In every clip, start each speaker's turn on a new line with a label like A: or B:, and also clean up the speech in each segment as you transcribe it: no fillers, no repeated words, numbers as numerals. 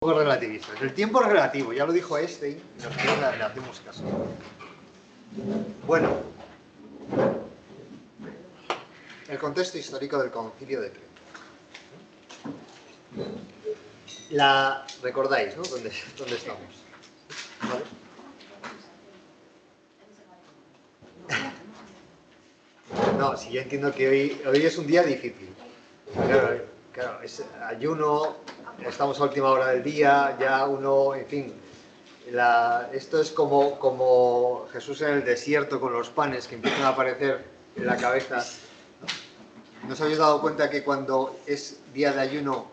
A: relativistas. El tiempo es relativo, ya lo dijo Einstein, y nosotros le hacemos caso. Bueno, el contexto histórico del Concilio de Trento. Recordáis, ¿no? ¿Dónde estamos? ¿Vale? No, sí, yo entiendo que hoy es un día difícil. Claro, es ayuno, estamos a última hora del día, ya uno, en fin, esto es como Jesús en el desierto con los panes que empiezan a aparecer en la cabeza. ¿No os habéis dado cuenta que cuando es día de ayuno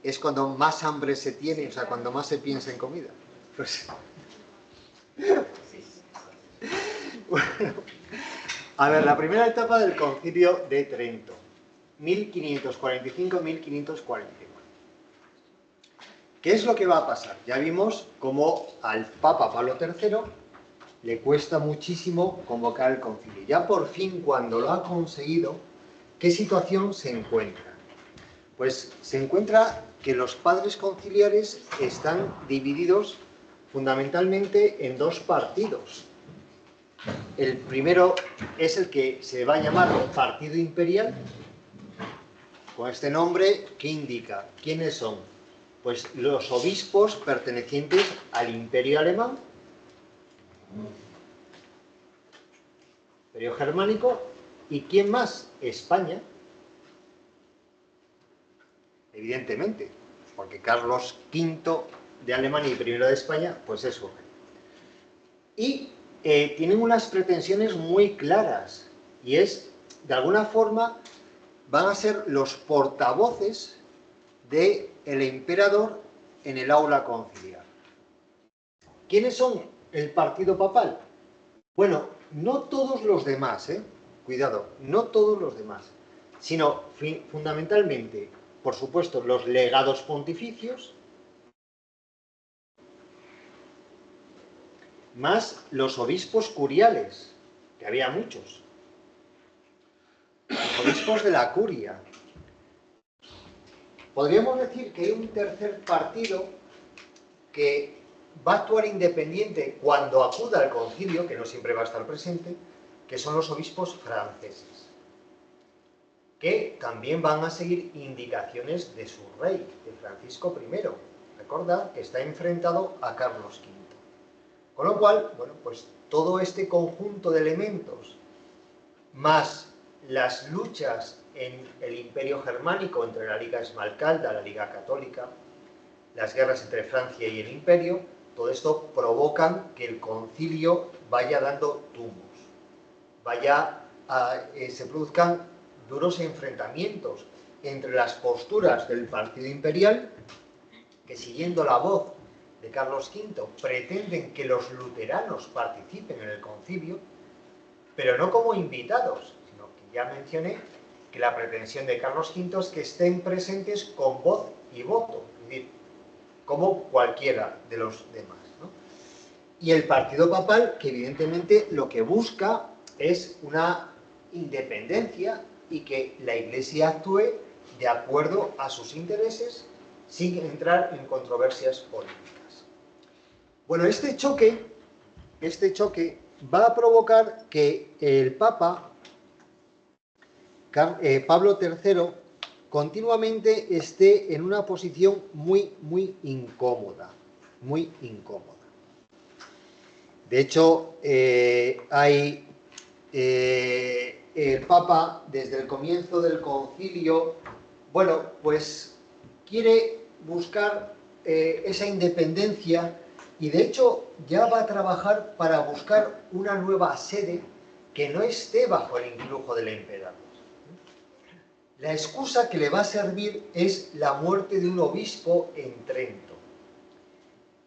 A: es cuando más hambre se tiene, o sea, cuando más se piensa en comida? Pues... Bueno, a ver, la primera etapa del Concilio de Trento, 1545-1541. ¿Qué es lo que va a pasar? Ya vimos cómo al Papa Pablo III le cuesta muchísimo convocar el concilio. Ya por fin, cuando lo ha conseguido, ¿qué situación se encuentra? Pues se encuentra que los padres conciliares están divididos fundamentalmente en dos partidos. El primero es el que se va a llamar Partido Imperial, con este nombre, ¿qué indica? ¿Quiénes son? Pues los obispos pertenecientes al Imperio Alemán, Imperio Germánico, ¿y quién más? España, evidentemente, porque Carlos V de Alemania y primero de España, pues eso. Y tienen unas pretensiones muy claras, y es, de alguna forma, van a ser los portavoces del emperador en el aula conciliar. ¿Quiénes son el partido papal? Bueno, no todos los demás, cuidado, no todos los demás, sino fundamentalmente, por supuesto, los legados pontificios, más los obispos curiales, que había muchos, los obispos de la curia. Podríamos decir que hay un tercer partido que va a actuar independiente cuando acuda al concilio, que no siempre va a estar presente, que son los obispos franceses, que también van a seguir indicaciones de su rey, de Francisco I. Recordad que está enfrentado a Carlos V. Con lo cual, bueno, pues todo este conjunto de elementos, más las luchas en el Imperio Germánico entre la Liga Esmalcalda, la Liga Católica, las guerras entre Francia y el Imperio, todo esto provocan que el concilio vaya dando tumbos, se produzcan duros enfrentamientos entre las posturas del partido imperial, que siguiendo la voz de Carlos V pretenden que los luteranos participen en el concilio, pero no como invitados, sino que ya mencioné que la pretensión de Carlos V es que estén presentes con voz y voto, es decir, como cualquiera de los demás, ¿no? Y el partido papal, que evidentemente lo que busca es una independencia y que la Iglesia actúe de acuerdo a sus intereses sin entrar en controversias políticas. Bueno, este choque va a provocar que el Papa Pablo III continuamente esté en una posición muy incómoda, muy incómoda. De hecho, el Papa, desde el comienzo del concilio, bueno, pues quiere buscar esa independencia y de hecho ya va a trabajar para buscar una nueva sede que no esté bajo el influjo del emperador. La excusa que le va a servir es la muerte de un obispo en Trento.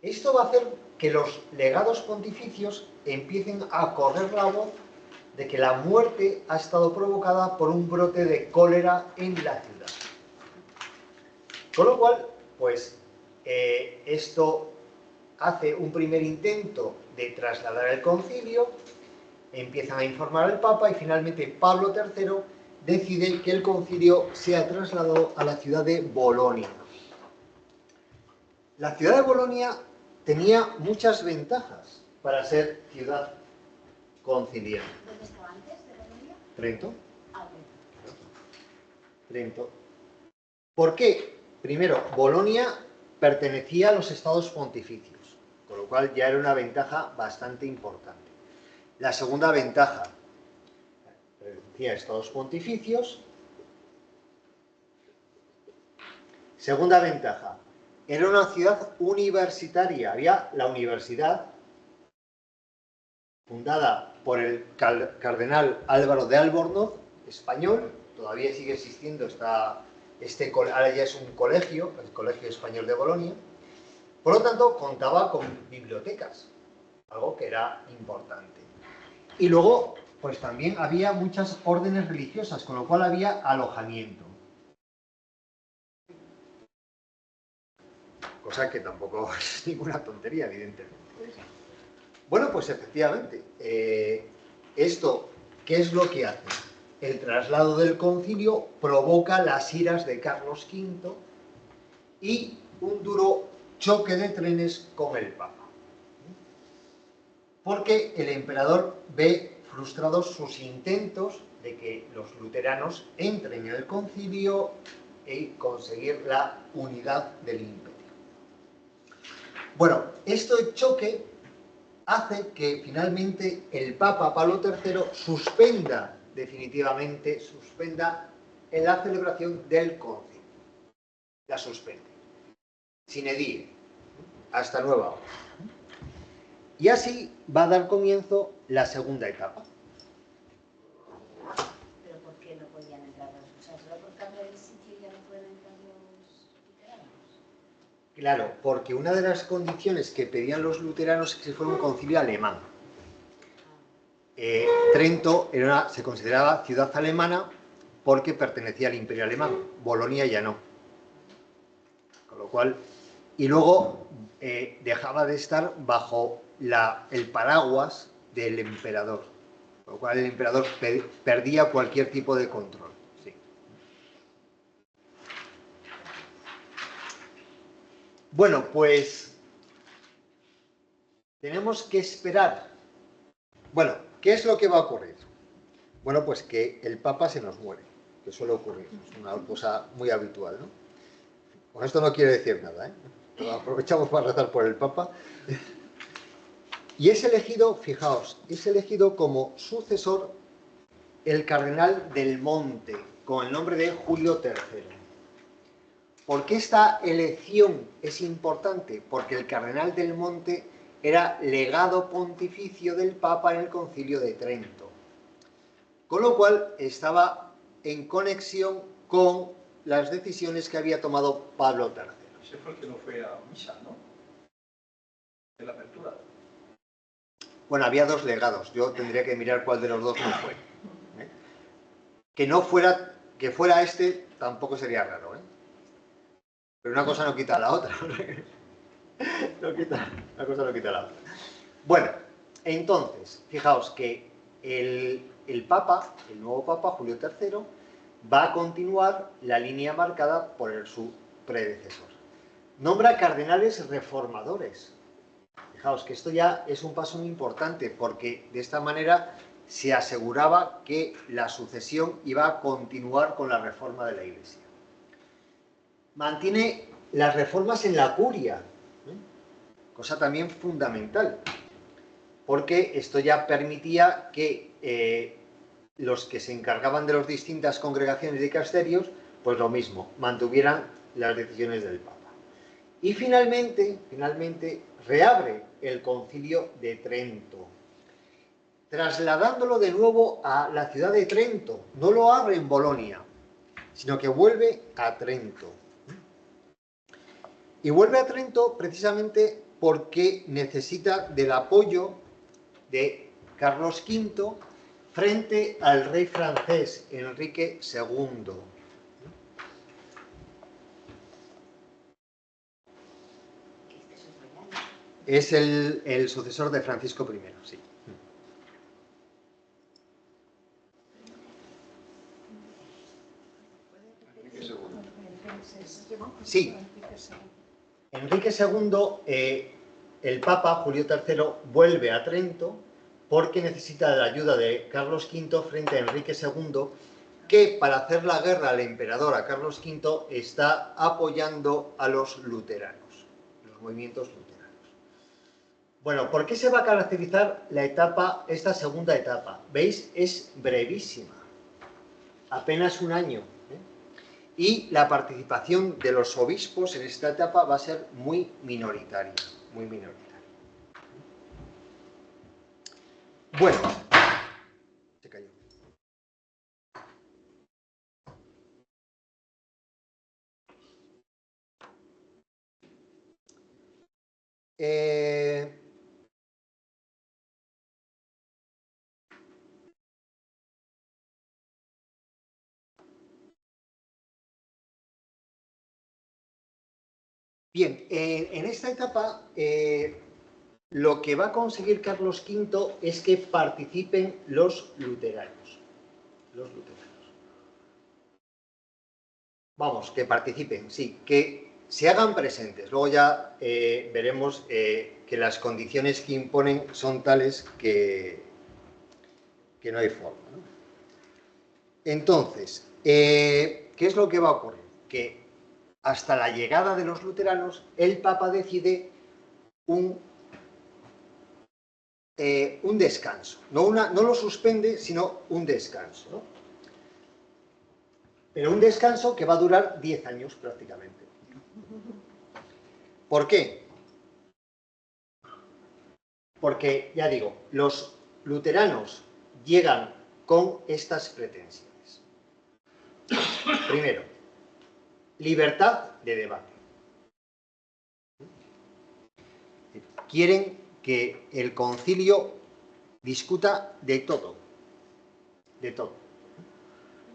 A: Esto va a hacer que los legados pontificios empiecen a correr la voz de que la muerte ha estado provocada por un brote de cólera en la ciudad. Con lo cual, pues, esto hace un primer intento de trasladar el concilio, empiezan a informar al Papa y finalmente Pablo III decide que el concilio sea trasladado a la ciudad de Bolonia. La ciudad de Bolonia tenía muchas ventajas para ser ciudad conciliar.
B: ¿Dónde estaba antes de Bolonia?
A: Trento.
B: Ah,
A: Trento. ¿Por qué? Primero, Bolonia pertenecía a los estados pontificios, con lo cual ya era una ventaja bastante importante. La segunda ventaja, pertenecía a estados pontificios. Segunda ventaja, era una ciudad universitaria. Había la universidad, fundada por el cardenal Álvaro de Albornoz, español, todavía sigue existiendo, ahora ya es un colegio, el Colegio Español de Bolonia. Por lo tanto, contaba con bibliotecas, algo que era importante. Y luego, pues también había muchas órdenes religiosas, con lo cual había alojamiento. Cosa que tampoco es ninguna tontería, evidentemente. Bueno, pues efectivamente, esto, ¿qué es lo que hace? El traslado del concilio provoca las iras de Carlos V y un duro choque de trenes con el Papa. Porque el emperador ve frustrados sus intentos de que los luteranos entren en el concilio y conseguir la unidad del imperio. Bueno, este choque hace que finalmente el Papa Pablo III suspenda definitivamente en la celebración del concilio. La suspende. Sine die. Hasta nueva hora. Y así va a dar comienzo la segunda etapa.
B: ¿Pero por qué no podían entrar los? O sea, solo por cambio del sitio ya no pueden entrar los luteranos.
A: Claro, porque una de las condiciones que pedían los luteranos es que fuera un concilio alemán. Trento se consideraba ciudad alemana porque pertenecía al Imperio Alemán. Bolonia ya no. Con lo cual, y luego dejaba de estar bajo el paraguas del emperador. Con lo cual el emperador perdía cualquier tipo de control. Sí. Bueno, pues tenemos que esperar. Bueno, ¿qué es lo que va a ocurrir? Bueno, pues que el Papa se nos muere, que suele ocurrir, es una cosa muy habitual, ¿no? Con esto no quiere decir nada, ¿eh? Pero aprovechamos para rezar por el Papa. Y es elegido, fijaos, es elegido como sucesor el cardenal del Monte, con el nombre de Julio III. ¿Por qué esta elección es importante? Porque el cardenal del Monte era legado pontificio del Papa en el Concilio de Trento. Con lo cual estaba en conexión con las decisiones que había tomado Pablo III.
C: Ese fue el que no fue a misa, ¿no? De la apertura.
A: Bueno, había dos legados. Yo tendría que mirar cuál de los dos no fue. Que fuera este tampoco sería raro, ¿eh? Pero una cosa no quita la otra. Una cosa no quita la otra. Bueno, entonces, fijaos que el Papa, el nuevo Papa, Julio III, va a continuar la línea marcada por su predecesor. Nombra cardenales reformadores. Fijaos que esto ya es un paso muy importante, porque de esta manera se aseguraba que la sucesión iba a continuar con la reforma de la Iglesia. Mantiene las reformas en la curia, cosa también fundamental, porque esto ya permitía que los que se encargaban de las distintas congregaciones y dicasterios, pues lo mismo, mantuvieran las decisiones del Papa. Y finalmente reabre el Concilio de Trento, trasladándolo de nuevo a la ciudad de Trento. No lo abre en Bolonia, sino que vuelve a Trento. Y vuelve a Trento precisamente porque necesita del apoyo de Carlos V frente al rey francés Enrique II. Es el sucesor de Francisco I, sí. Sí. Enrique II, el Papa Julio III, vuelve a Trento porque necesita la ayuda de Carlos V frente a Enrique II, que para hacer la guerra al emperador, a Carlos V, está apoyando a los luteranos, los movimientos luteranos. Bueno, ¿por qué se va a caracterizar la etapa, esta segunda etapa? ¿Veis? Es brevísima, apenas un año. Y la participación de los obispos en esta etapa va a ser muy minoritaria, muy minoritaria. Bueno, se cayó. Bien, en esta etapa lo que va a conseguir Carlos V es que participen los luteranos. Los luteranos. Vamos, que participen, sí, que se hagan presentes. Luego ya veremos que las condiciones que imponen son tales que no hay forma, ¿no? Entonces, ¿qué es lo que va a ocurrir? Que hasta la llegada de los luteranos, el Papa decide un descanso. No lo suspende, sino un descanso, ¿no? Pero un descanso que va a durar 10 años prácticamente. ¿Por qué? Porque, ya digo, los luteranos llegan con estas pretensiones. Primero, libertad de debate. Quieren que el concilio discuta de todo. De todo.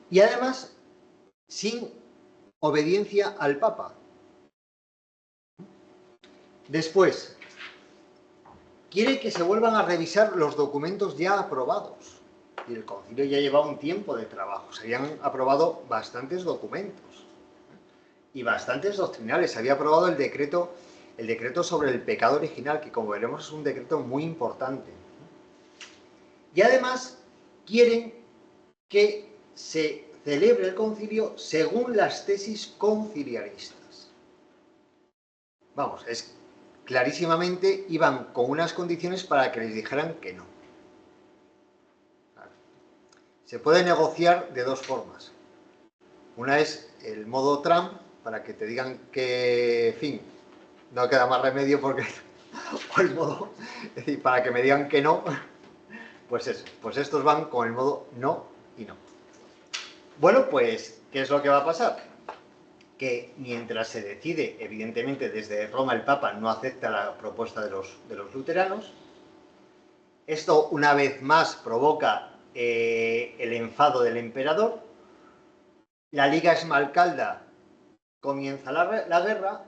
A: Y además, sin obediencia al Papa. Después, quiere que se vuelvan a revisar los documentos ya aprobados. Y el concilio ya llevaba un tiempo de trabajo. Se habían aprobado bastantes documentos. Y bastantes doctrinales. Se había aprobado el decreto sobre el pecado original, que como veremos es un decreto muy importante. Y además quieren que se celebre el concilio según las tesis conciliaristas. Vamos, es clarísimamente iban con unas condiciones para que les dijeran que no. Se puede negociar de dos formas. Una es el modo Trump, para que te digan que, en fin, no queda más remedio porque... o el modo, es decir, para que me digan que no, pues eso, pues estos van con el modo no y no. Bueno, pues, ¿qué es lo que va a pasar? Que mientras se decide, evidentemente desde Roma el Papa no acepta la propuesta de los luteranos, esto una vez más provoca el enfado del emperador, la Liga Esmalcalda comienza la guerra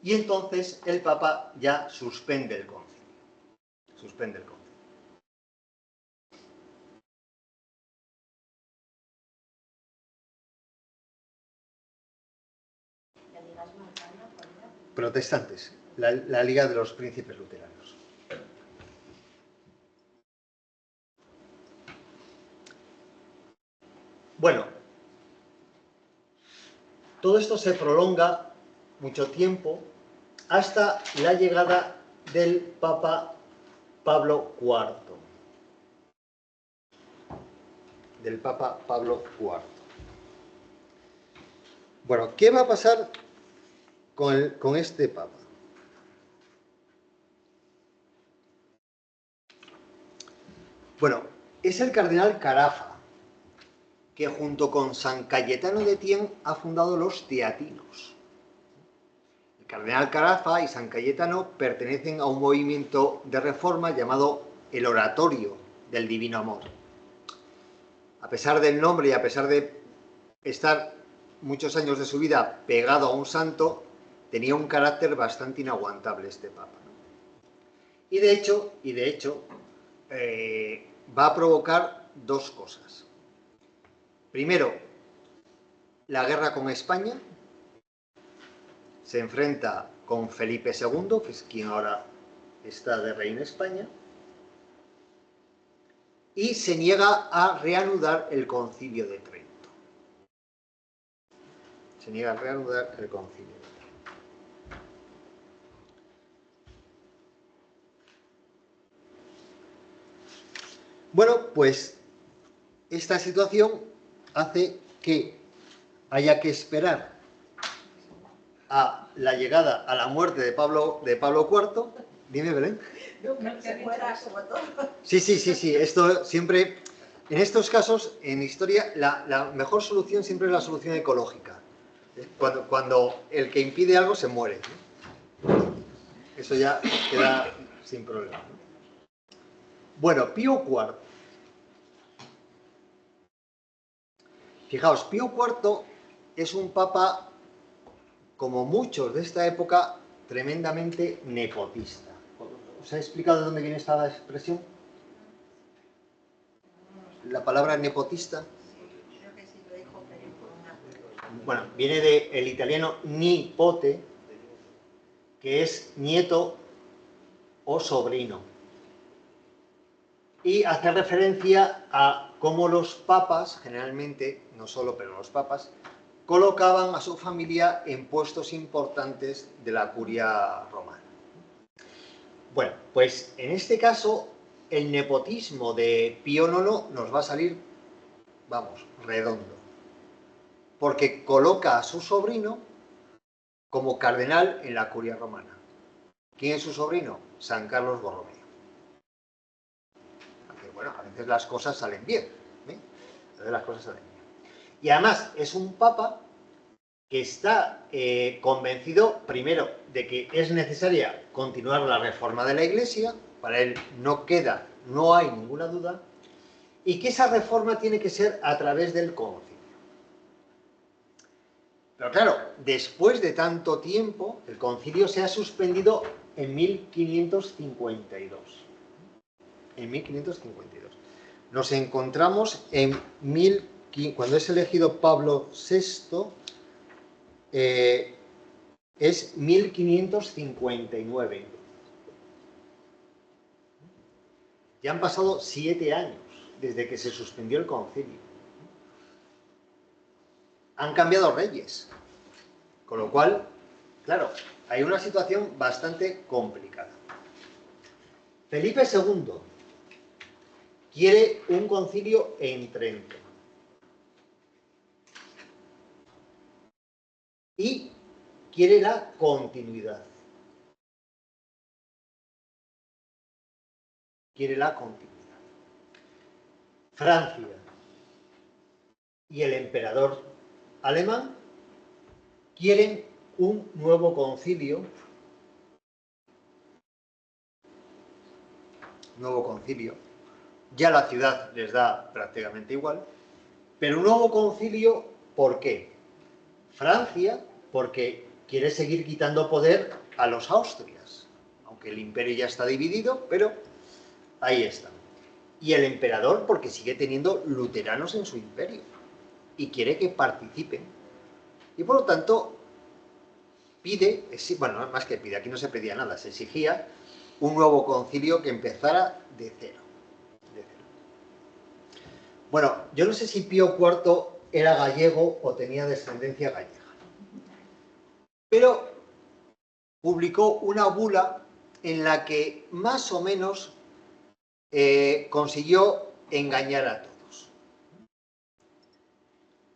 A: y entonces el Papa ya suspende el concilio. Suspende el concilio.
B: ¿La Liga Esmalcalda cuál era?
A: Protestantes, la Liga de los Príncipes Luteranos. Bueno, todo esto se prolonga mucho tiempo hasta la llegada del Papa Pablo IV. Del Papa Pablo IV. Bueno, ¿qué va a pasar con este Papa? Bueno, es el cardenal Carafa, que junto con San Cayetano de Thiene ha fundado los teatinos. El cardenal Carafa y San Cayetano pertenecen a un movimiento de reforma llamado el Oratorio del Divino Amor. A pesar del nombre y a pesar de estar muchos años de su vida pegado a un santo, tenía un carácter bastante inaguantable este Papa, ¿no? Y de hecho, va a provocar dos cosas. Primero, la guerra con España. se enfrenta con Felipe II, que es quien ahora está de rey en España, y se niega a reanudar el Concilio de Trento. Se niega a reanudar el Concilio de Trento. Bueno, pues esta situación hace que haya que esperar a la llegada, a la muerte de Pablo IV. Dime, Belén.
D: No, se fuera como todo.
A: Sí. Esto siempre, en estos casos, en historia, la mejor solución siempre es la solución ecológica. Cuando el que impide algo se muere, ¿no? Eso ya queda sin problema, ¿no? Bueno, Pío IV. Fijaos, Pío IV es un papa, como muchos de esta época, tremendamente nepotista. ¿Os he explicado de dónde viene esta expresión? La palabra nepotista.
D: Creo que sí lo dijo, pero por una...
A: Bueno, viene del italiano nipote, que es nieto o sobrino. Y hace referencia a cómo los papas, generalmente, no solo, pero los papas, colocaban a su familia en puestos importantes de la curia romana. Bueno, pues en este caso, el nepotismo de Pío IX nos va a salir, vamos, redondo. Porque coloca a su sobrino como cardenal en la curia romana. ¿Quién es su sobrino? San Carlos Borromeo. Aunque, bueno, a veces las cosas salen bien, ¿eh? A veces las cosas salen bien. Y además es un papa que está convencido, primero, de que es necesaria continuar la reforma de la Iglesia, para él no hay ninguna duda, y que esa reforma tiene que ser a través del concilio. Pero claro, después de tanto tiempo, el concilio se ha suspendido en 1552. En 1552. Nos encontramos en cuando es elegido Pablo VI, es 1559. Ya han pasado 7 años desde que se suspendió el concilio. Han cambiado reyes, con lo cual, claro, hay una situación bastante complicada. Felipe II quiere un concilio en Trento y quiere la continuidad. Quiere la continuidad. Francia y el emperador alemán quieren un nuevo concilio. Ya la ciudad les da prácticamente igual, pero un nuevo concilio, ¿por qué? Francia, porque quiere seguir quitando poder a los Austrias, aunque el imperio ya está dividido, pero ahí está. Y el emperador, porque sigue teniendo luteranos en su imperio y quiere que participen. Y por lo tanto, pide, bueno, más que pide, aquí no se pedía nada, se exigía un nuevo concilio que empezara de cero. Bueno, yo no sé si Pío IV era gallego o tenía descendencia gallega, pero publicó una bula en la que más o menos consiguió engañar a todos.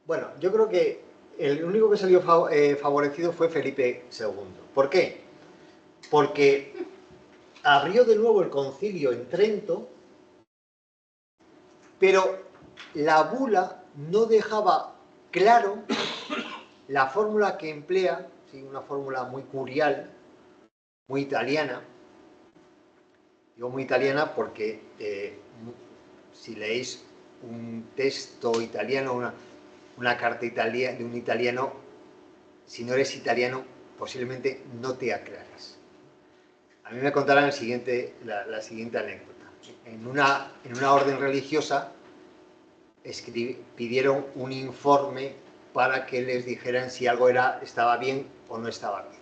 A: Bueno, yo creo que el único que salió favorecido fue Felipe II. ¿Por qué? Porque abrió de nuevo el concilio en Trento, pero la bula no dejaba claro la fórmula que emplea, ¿sí? Una fórmula muy curial, muy italiana. Digo muy italiana porque si leéis un texto italiano, una carta de un italiano, si no eres italiano, posiblemente no te aclares. A mí me contarán la siguiente anécdota. En una orden religiosa pidieron un informe para que les dijeran si algo estaba bien o no estaba bien.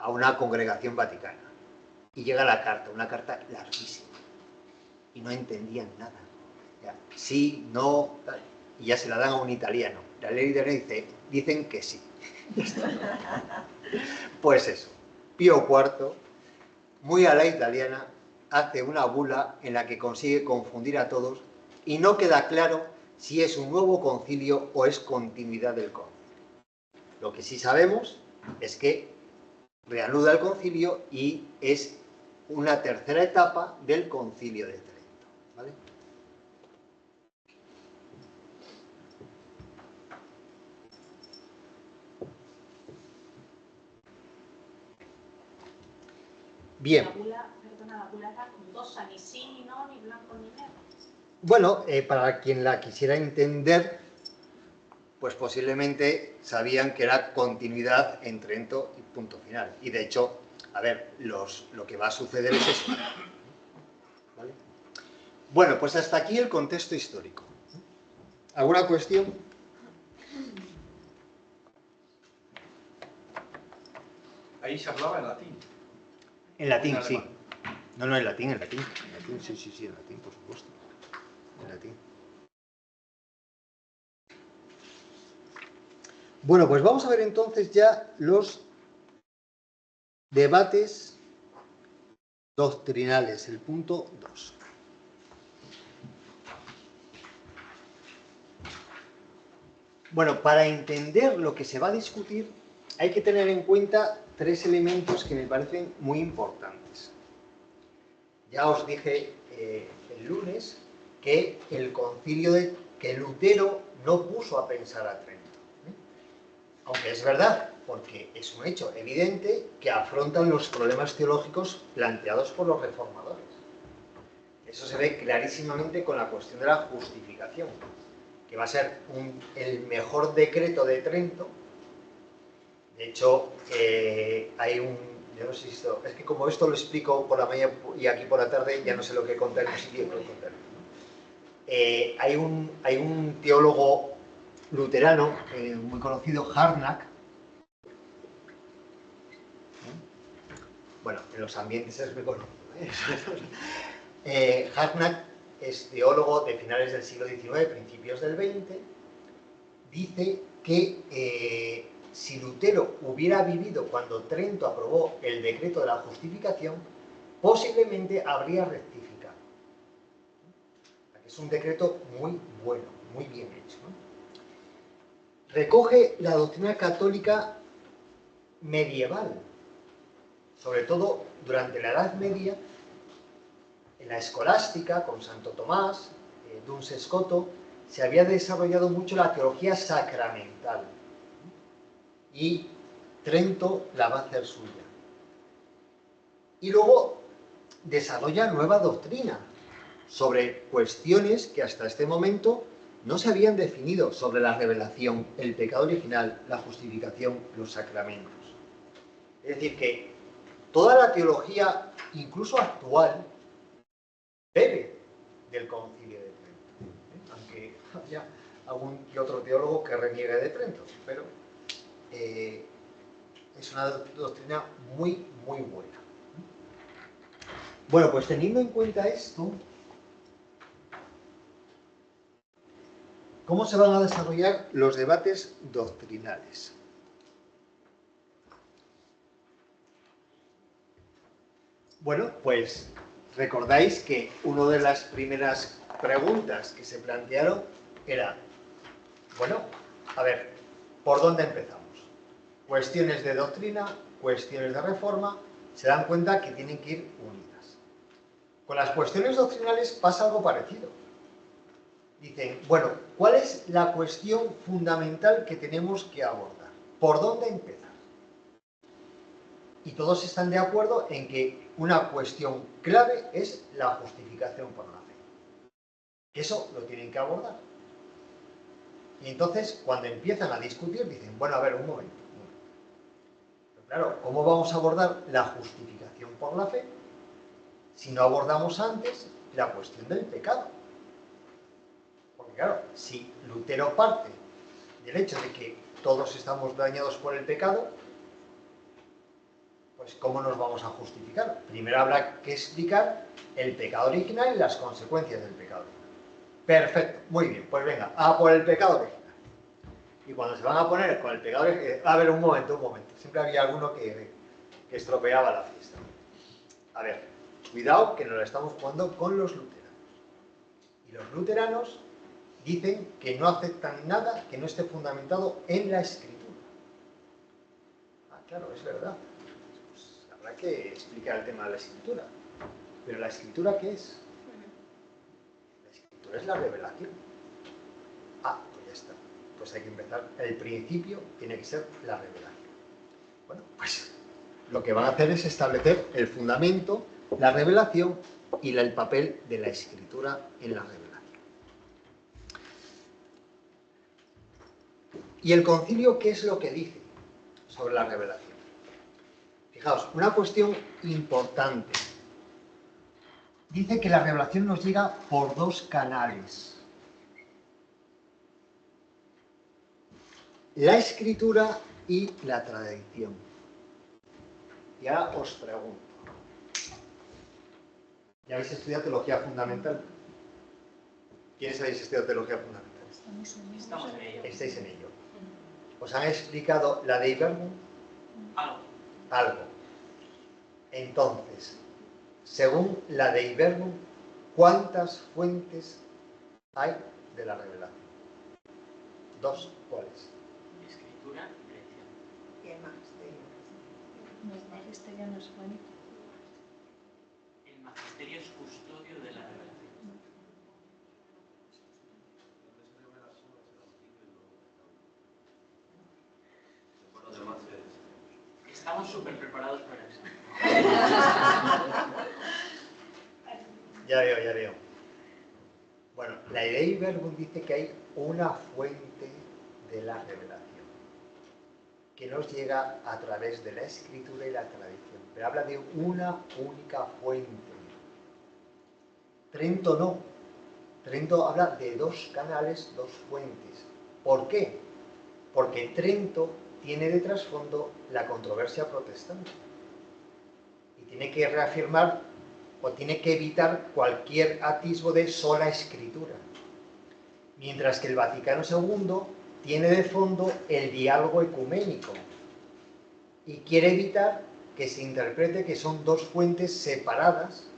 A: a una congregación vaticana. Y llega la carta, una carta larguísima. Y no entendían nada. Ya, sí, no, tal. Y ya se la dan a un italiano. La ley italiana dice, dicen que sí. Pues eso, Pío IV, muy a la italiana, hace una bula en la que consigue confundir a todos y no queda claro si es un nuevo concilio o es continuidad del concilio. Lo que sí sabemos es que reanuda el concilio y es una tercera etapa del concilio de Trento. ¿Vale? Bien.
D: La bula, perdona, la bula era condosa, ni sí, ni no, ni blanco, ni negro.
A: Bueno, para quien la quisiera entender, pues posiblemente sabían que era continuidad en Trento y punto final. Y de hecho, a ver, lo que va a suceder es eso. ¿Vale? Bueno, pues hasta aquí el contexto histórico. ¿Alguna cuestión?
C: Ahí se hablaba en latín.
A: En latín,
C: En
A: sí.
C: alemán.
A: No, en latín. En latín, sí, en latín, por supuesto. En latín. Bueno, pues vamos a ver entonces ya los debates doctrinales, el punto 2. Bueno, para entender lo que se va a discutir hay que tener en cuenta tres elementos que me parecen muy importantes. Ya os dije el lunes que el concilio que Lutero no puso a pensar a Trento. Aunque es verdad, porque es un hecho evidente que afrontan los problemas teológicos planteados por los reformadores. Eso se ve clarísimamente con la cuestión de la justificación, que va a ser el mejor decreto de Trento. De hecho, hay yo no sé si es que como esto lo explico por la mañana y aquí por la tarde, ya no sé lo que contar, no sé qué contar, ¿no? Hay un teólogo luterano muy conocido, Harnack. Bueno, en los ambientes es muy conocido. Harnack es teólogo de finales del siglo XIX, principios del XX. Dice que si Lutero hubiera vivido cuando Trento aprobó el decreto de la justificación, posiblemente habría rectificado. Es un decreto muy bueno, muy bien hecho, ¿no? Recoge la doctrina católica medieval, sobre todo durante la Edad Media, en la escolástica, con Santo Tomás, Duns Scoto, se había desarrollado mucho la teología sacramental. Y Trento la va a hacer suya. Y luego desarrolla nueva doctrina sobre cuestiones que hasta este momento no se habían definido sobre la revelación, el pecado original, la justificación, los sacramentos. Es decir, que toda la teología, incluso actual, bebe del concilio de Trento. Aunque haya algún que otro teólogo que reniegue de Trento, pero es una doctrina muy, muy buena. Bueno, pues teniendo en cuenta esto, ¿cómo se van a desarrollar los debates doctrinales? Bueno, pues recordáis que una de las primeras preguntas que se plantearon era, bueno, a ver, ¿por dónde empezamos? Cuestiones de doctrina, cuestiones de reforma, se dan cuenta que tienen que ir unidas. Con las cuestiones doctrinales pasa algo parecido. Dicen, bueno, ¿cuál es la cuestión fundamental que tenemos que abordar? ¿Por dónde empezar? Y todos están de acuerdo en que una cuestión clave es la justificación por la fe. Eso lo tienen que abordar. Y entonces, cuando empiezan a discutir, dicen, bueno, a ver, un momento. Pero claro, ¿cómo vamos a abordar la justificación por la fe si no abordamos antes la cuestión del pecado? Porque claro, si Lutero parte del hecho de que todos estamos dañados por el pecado, Pues ¿cómo nos vamos a justificar? Primero habrá que explicar el pecado original y las consecuencias del pecado original. Perfecto, muy bien, pues venga, a por el pecado original. Y cuando se van a poner con el pecado original, a ver, un momento, siempre había alguno que estropeaba la fiesta. A ver, cuidado que nos lo estamos jugando con los luteranos. Y los luteranos dicen que no aceptan nada que no esté fundamentado en la Escritura. Ah, claro, es verdad. Pues habrá que explicar el tema de la Escritura. ¿Pero la Escritura qué es? La Escritura es la revelación. Ah, pues ya está. Pues hay que empezar. El principio tiene que ser la revelación. Bueno, pues lo que van a hacer es establecer el fundamento, la revelación y el papel de la Escritura en la revelación. ¿Y el concilio qué es lo que dice sobre la revelación? Fijaos, una cuestión importante. Dice que la revelación nos llega por dos canales. La Escritura y la tradición. Y ahora os pregunto. ¿Ya habéis estudiado teología fundamental? ¿Quiénes habéis estudiado teología fundamental?
E: Estamos en ello.
A: Estáis en ello. ¿Os han explicado la Dei Verbum? Algo. Entonces, según la Dei Verbum, ¿cuántas fuentes hay de la revelación? Dos. ¿Cuáles?
E: Escritura y tradición.
B: Y el magisterio.
F: El magisterio no es fuente.
E: El magisterio es custodio de la revelación. Estamos súper preparados para el examen.
A: Ya veo. Bueno, la Dei Verbum dice que hay una fuente de la revelación que nos llega a través de la Escritura y la tradición, pero habla de una única fuente. Trento no. Trento habla de dos canales, dos fuentes. ¿Por qué? Porque Trento tiene de trasfondo la controversia protestante y tiene que reafirmar o tiene que evitar cualquier atisbo de sola escritura, mientras que el Vaticano II tiene de fondo el diálogo ecuménico y quiere evitar que se interprete que son dos fuentes separadas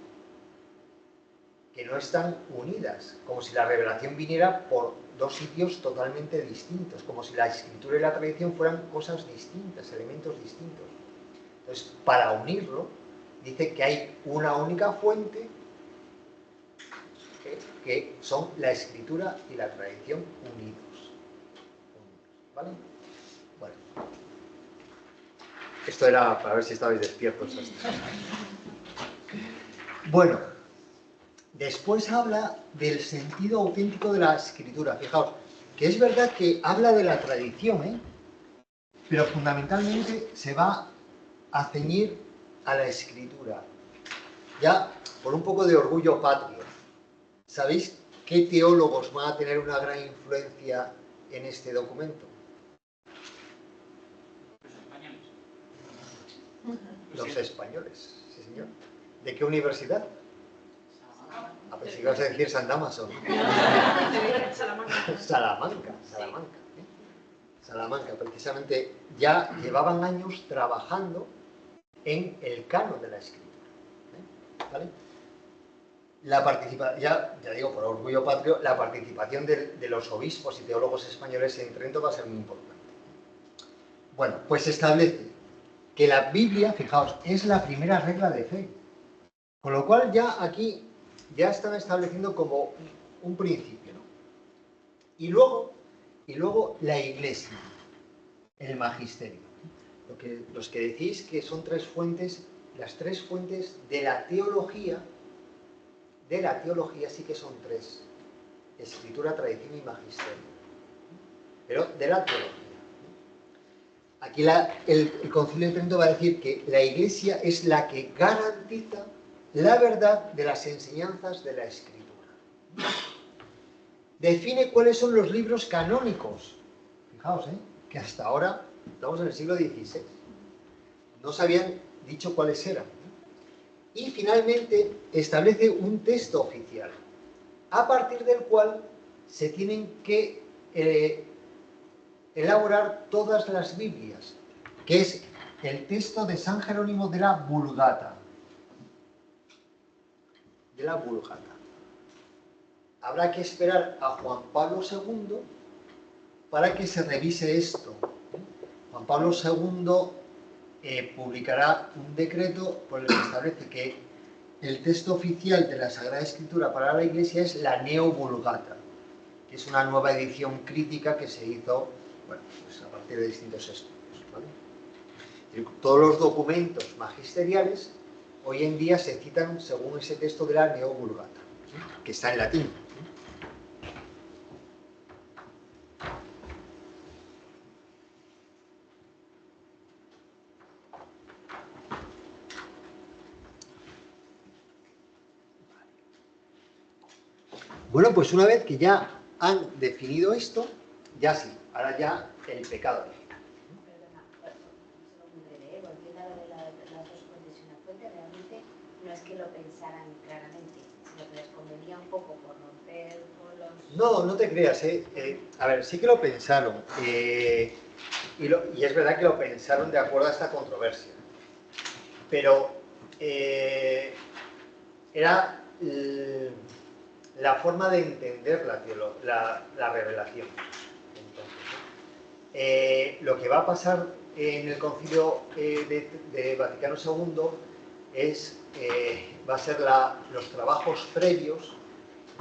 A: que no están unidas, como si la revelación viniera por dos sitios totalmente distintos, como si la escritura y la tradición fueran cosas distintas, elementos distintos. Entonces, para unirlo, dice que hay una única fuente, que son la escritura y la tradición unidos. ¿Vale? Bueno. Esto era para ver si estabais despiertos. Bueno, después habla del sentido auténtico de la escritura. Fijaos, que es verdad que habla de la tradición, pero fundamentalmente se va a ceñir a la escritura. Ya, por un poco de orgullo patrio, ¿sabéis qué teólogos van a tener una gran influencia en este documento? Los españoles, sí señor. ¿De qué universidad? A ver si ibas a decir San Damaso. Salamanca. Salamanca, precisamente, ya llevaban años trabajando en el canon de la escritura. ¿Vale? La participación, ya digo, por orgullo patrio, la participación de los obispos y teólogos españoles en Trento va a ser muy importante. Bueno, pues se establece que la Biblia, fijaos, es la primera regla de fe. Con lo cual ya aquí ya están estableciendo como un principio, ¿no? Y luego la Iglesia, el magisterio. Los que decís que son tres fuentes, las tres fuentes de la teología sí que son tres: escritura, tradición y magisterio. Pero de la teología. Aquí el Concilio de Trento va a decir que la Iglesia es la que garantiza la verdad de las enseñanzas de la Escritura. Define cuáles son los libros canónicos. Fijaos, que hasta ahora estamos en el siglo XVI. no se habían dicho cuáles eran. Y finalmente establece un texto oficial, a partir del cual se tienen que elaborar todas las Biblias, que es el texto de San Jerónimo de la Vulgata. Habrá que esperar a Juan Pablo II para que se revise esto. Juan Pablo II publicará un decreto por el que establece que el texto oficial de la Sagrada Escritura para la Iglesia es la Neo-Vulgata, que es una nueva edición crítica que se hizo, bueno, pues a partir de distintos estudios, ¿vale? Todos los documentos magisteriales hoy en día se citan según ese texto de la Neo-Vulgata, ¿sí?, que está en latín. Bueno, pues una vez que ya han definido esto, ya sí, ahora ya el pecado original.
B: Perdona, solo muy breve, volviendo a lo de las dos fuentes y una fuente, realmente no es que lo pensaran claramente, sino que les convenía un poco por romper con los...
A: No, no te creas, a ver, sí que lo pensaron, y es verdad que lo pensaron de acuerdo a esta controversia, pero era la forma de entender la revelación. Entonces, lo que va a pasar en el Concilio de Vaticano II va a ser los trabajos previos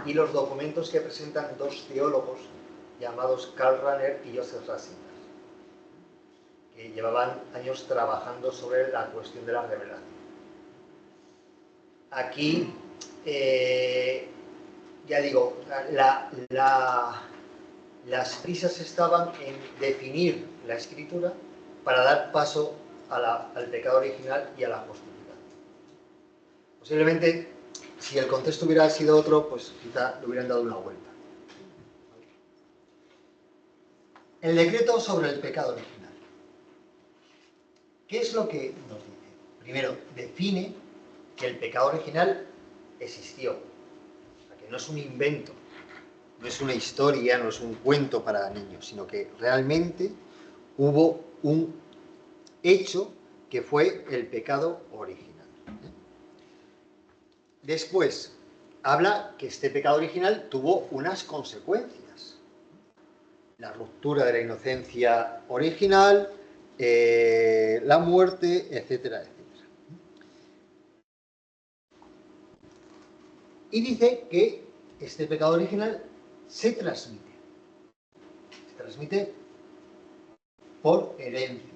A: y los documentos que presentan dos teólogos llamados Karl Rahner y Joseph Ratzinger, que llevaban años trabajando sobre la cuestión de la revelación. Aquí, ya digo, las prisas estaban en definir la Escritura para dar paso al pecado original y a la justificación. Posiblemente, si el contexto hubiera sido otro, pues quizá le hubieran dado una vuelta. El decreto sobre el pecado original. ¿Qué es lo que nos dice? Primero, define que el pecado original existió. O sea, que no es un invento, no es una historia, no es un cuento para niños, sino que realmente hubo un hecho que fue el pecado original. Después, habla que este pecado original tuvo unas consecuencias. La ruptura de la inocencia original, la muerte, etcétera, etcétera. Y dice que este pecado original se transmite por herencia.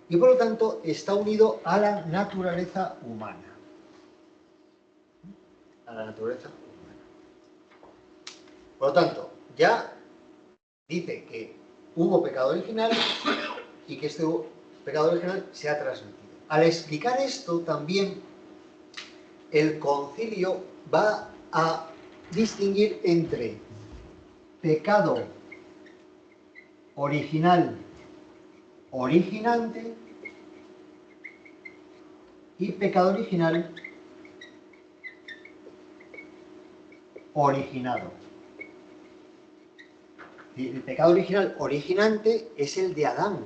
A: Y por lo tanto está unido a la naturaleza humana. Por lo tanto, ya dice que hubo pecado original y que este pecado original se ha transmitido. Al explicar esto también, el concilio va a distinguir entre pecado original originante y pecado original originado. El pecado original originante es el de Adán.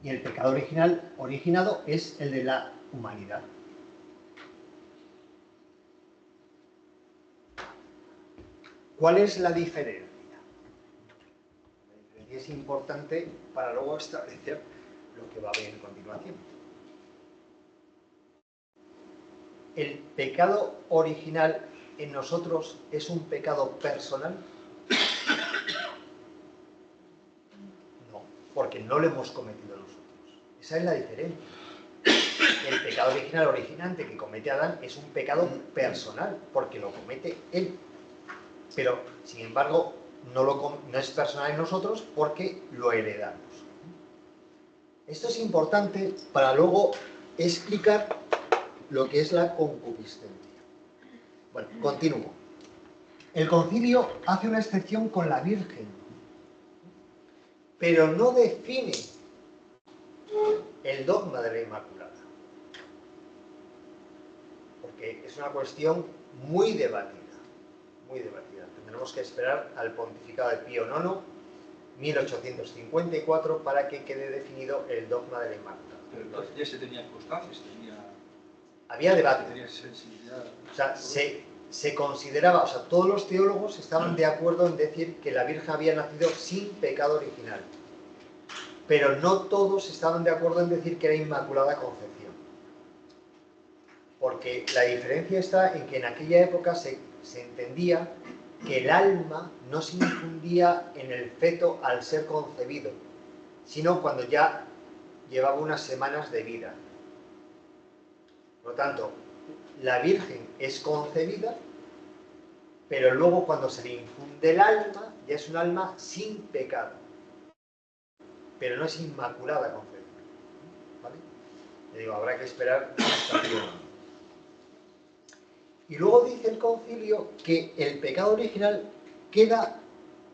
A: Y el pecado original originado es el de la humanidad. ¿Cuál es la diferencia? La diferencia es importante para luego establecer lo que va a venir a continuación. ¿El pecado original en nosotros es un pecado personal? No, porque no lo hemos cometido nosotros. Esa es la diferencia. El pecado original originante que comete Adán es un pecado personal, porque lo comete él. Pero, sin embargo, no es personal en nosotros porque lo heredamos. Esto es importante para luego explicar lo que es la concupiscencia. Bueno, continúo. El concilio hace una excepción con la Virgen. pero no define el dogma de la Inmaculada. Porque es una cuestión muy debatida, muy debatida. Tendremos que esperar al pontificado de Pío IX, 1854, para que quede definido el dogma de la Inmaculada.
C: Pero entonces ya se tenía constancia,
A: Había debate.
C: tenía sensibilidad.
A: O sea, se consideraba, o sea, todos los teólogos estaban de acuerdo en decir que la Virgen había nacido sin pecado original. Pero no todos estaban de acuerdo en decir que era Inmaculada Concepción. Porque la diferencia está en que en aquella época se entendía que el alma no se infundía en el feto al ser concebido, sino cuando ya llevaba unas semanas de vida. Por lo tanto, la Virgen es concebida, pero luego cuando se le infunde el alma, ya es un alma sin pecado, pero no es Inmaculada Concepción. ¿Vale? Le digo, habrá que esperar hasta Pío IX. Y luego dice el concilio que el pecado original queda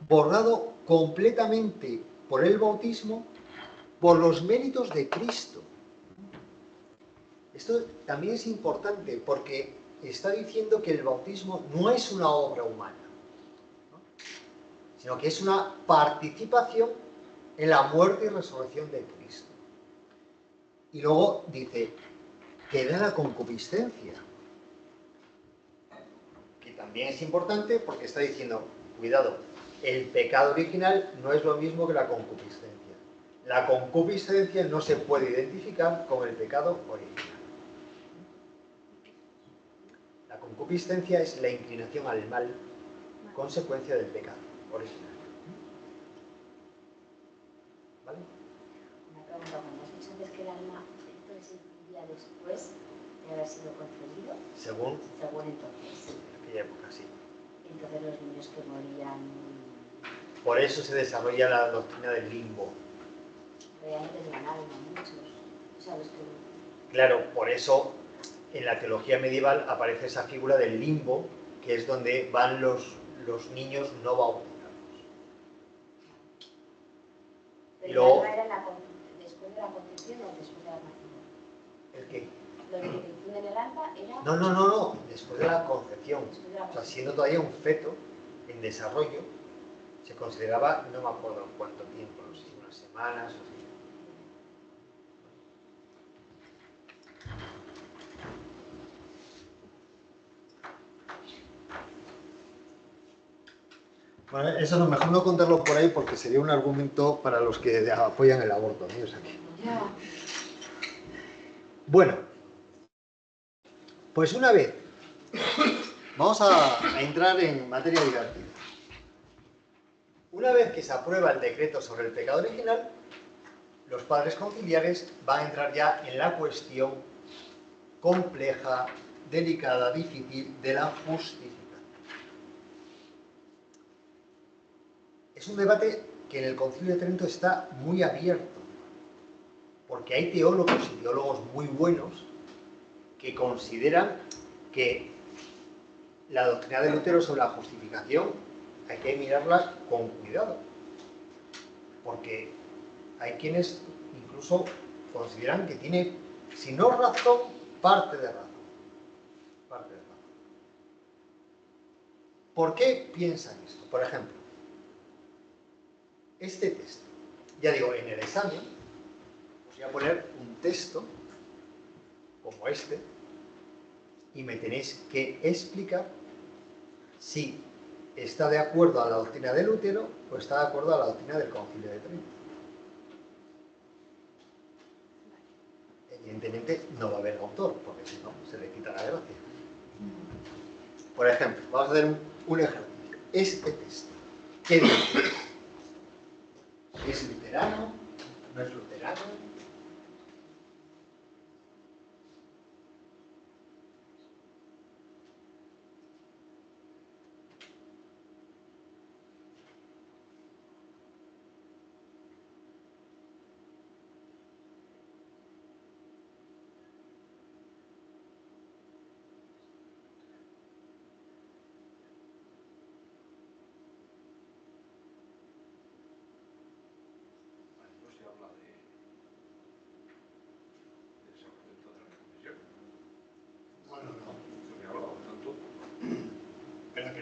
A: borrado completamente por el bautismo por los méritos de Cristo. Esto también es importante porque está diciendo que el bautismo no es una obra humana, ¿no? Sino que es una participación en la muerte y resurrección de Cristo. Y luego dice, queda la concupiscencia, que también es importante porque está diciendo, cuidado, el pecado original no es lo mismo que la concupiscencia. La concupiscencia no se puede identificar con el pecado original. La concupiscencia es la inclinación al mal, consecuencia del pecado original. ¿Vale?
B: Una pregunta, cuando has dicho antes que el alma entonces se infundía después de haber sido concebido,
A: Según
B: entonces,
A: aquella época, sí.
B: entonces los niños que morían
A: Por eso se desarrolla la doctrina del limbo.
B: realmente tenían alma, muchos, o sea, los que...
A: Claro, por eso en la teología medieval aparece esa figura del limbo, que es donde van los niños no bautizados.
B: Pero
A: Y luego-
B: el alma era después de la concepción o después de la nacida.
A: ¿El qué?
B: Lo de que te infunden el alma era...
A: No, después de la concepción.
B: Después de la
A: O sea,
B: concepción.
A: siendo todavía un feto en desarrollo, se consideraba, no me acuerdo cuánto tiempo, no sé si unas semanas o así. Bueno, eso no, mejor no contarlo por ahí porque sería un argumento para los que apoyan el aborto, ¿no? O sea que...
B: Ya.
A: Bueno, pues una vez, vamos a entrar en materia didáctica. Una vez que se aprueba el decreto sobre el pecado original, los padres conciliares van a entrar ya en la cuestión compleja, delicada, difícil de la justificación. Es un debate que en el Concilio de Trento está muy abierto, porque hay teólogos y teólogos muy buenos que consideran que la doctrina de Lutero sobre la justificación hay que mirarla con cuidado, porque hay quienes incluso consideran que tiene, si no razón, parte de razón. Parte de razón. ¿Por qué piensan esto? Por ejemplo, este texto, ya digo, en el examen os voy a poner un texto como este y me tenéis que explicar si está de acuerdo a la doctrina de Lutero o está de acuerdo a la doctrina del Concilio de Trento. Evidentemente no va a haber autor, porque si no se le quita la gracia. Por ejemplo, vamos a hacer un ejercicio. Este texto, ¿qué dice? ¿Es luterano? ¿No es luterano?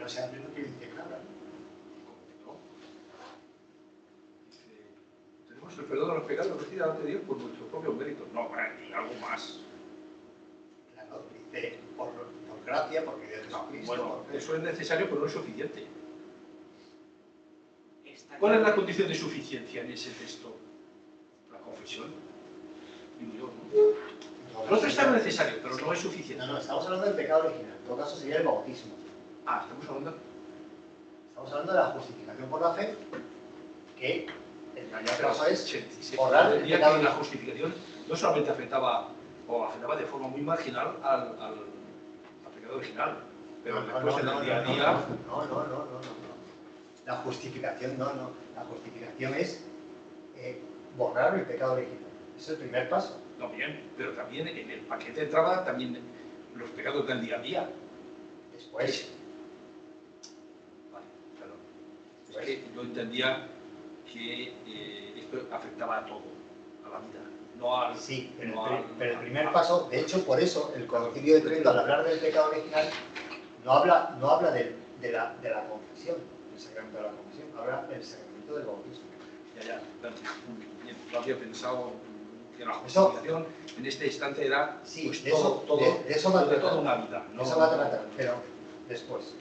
A: no sea no quiere decir nada.
C: ¿No? Dice, tenemos el perdón de los pecados recibidos ante Dios por nuestros propios méritos. No, y algo más.
A: Claro, dice por gracia, porque Dios es
C: No,
A: Cristo.
C: bueno, eso es necesario, pero no es suficiente.
E: Está
C: ¿Cuál es la
E: claro-
C: condición de suficiencia en ese texto? La confesión. Digo yo, ¿no? Lo otro está necesario, pero no es suficiente.
A: No, estamos hablando del pecado original. En todo caso sería el bautismo.
C: Ah, estamos hablando.
A: Estamos hablando de la justificación por la fe, que el mayor
C: Pero
A: caso es
C: se
A: borrar el
C: entendía
A: pecado
C: que la
A: original.
C: justificación no solamente afectaba, o afectaba de forma muy marginal al pecado original, pero después en el día a día.
A: No. La justificación no. La justificación es borrar el pecado original. Ese es el primer paso.
C: No, bien, pero también en el paquete entraba también los pecados del día a día.
A: Después,
C: Vale, perdón. Es que yo entendía que esto afectaba a todo, a la vida, no al...
A: sí,
C: no
A: pero el primer paso, de hecho, por eso el Concilio de Trento, al hablar del pecado original, no habla de la confesión, del sacramento de la confesión, habla del sacramento del bautismo.
C: Ya, bien, lo había pensado que la
A: Eso-
C: justificación en este instante era
A: Sí,
C: pues,
A: de
C: todo,
A: eso va a
C: de
A: tratar.
C: toda una vida. ¿no?
A: Eso va a tratar, pero después.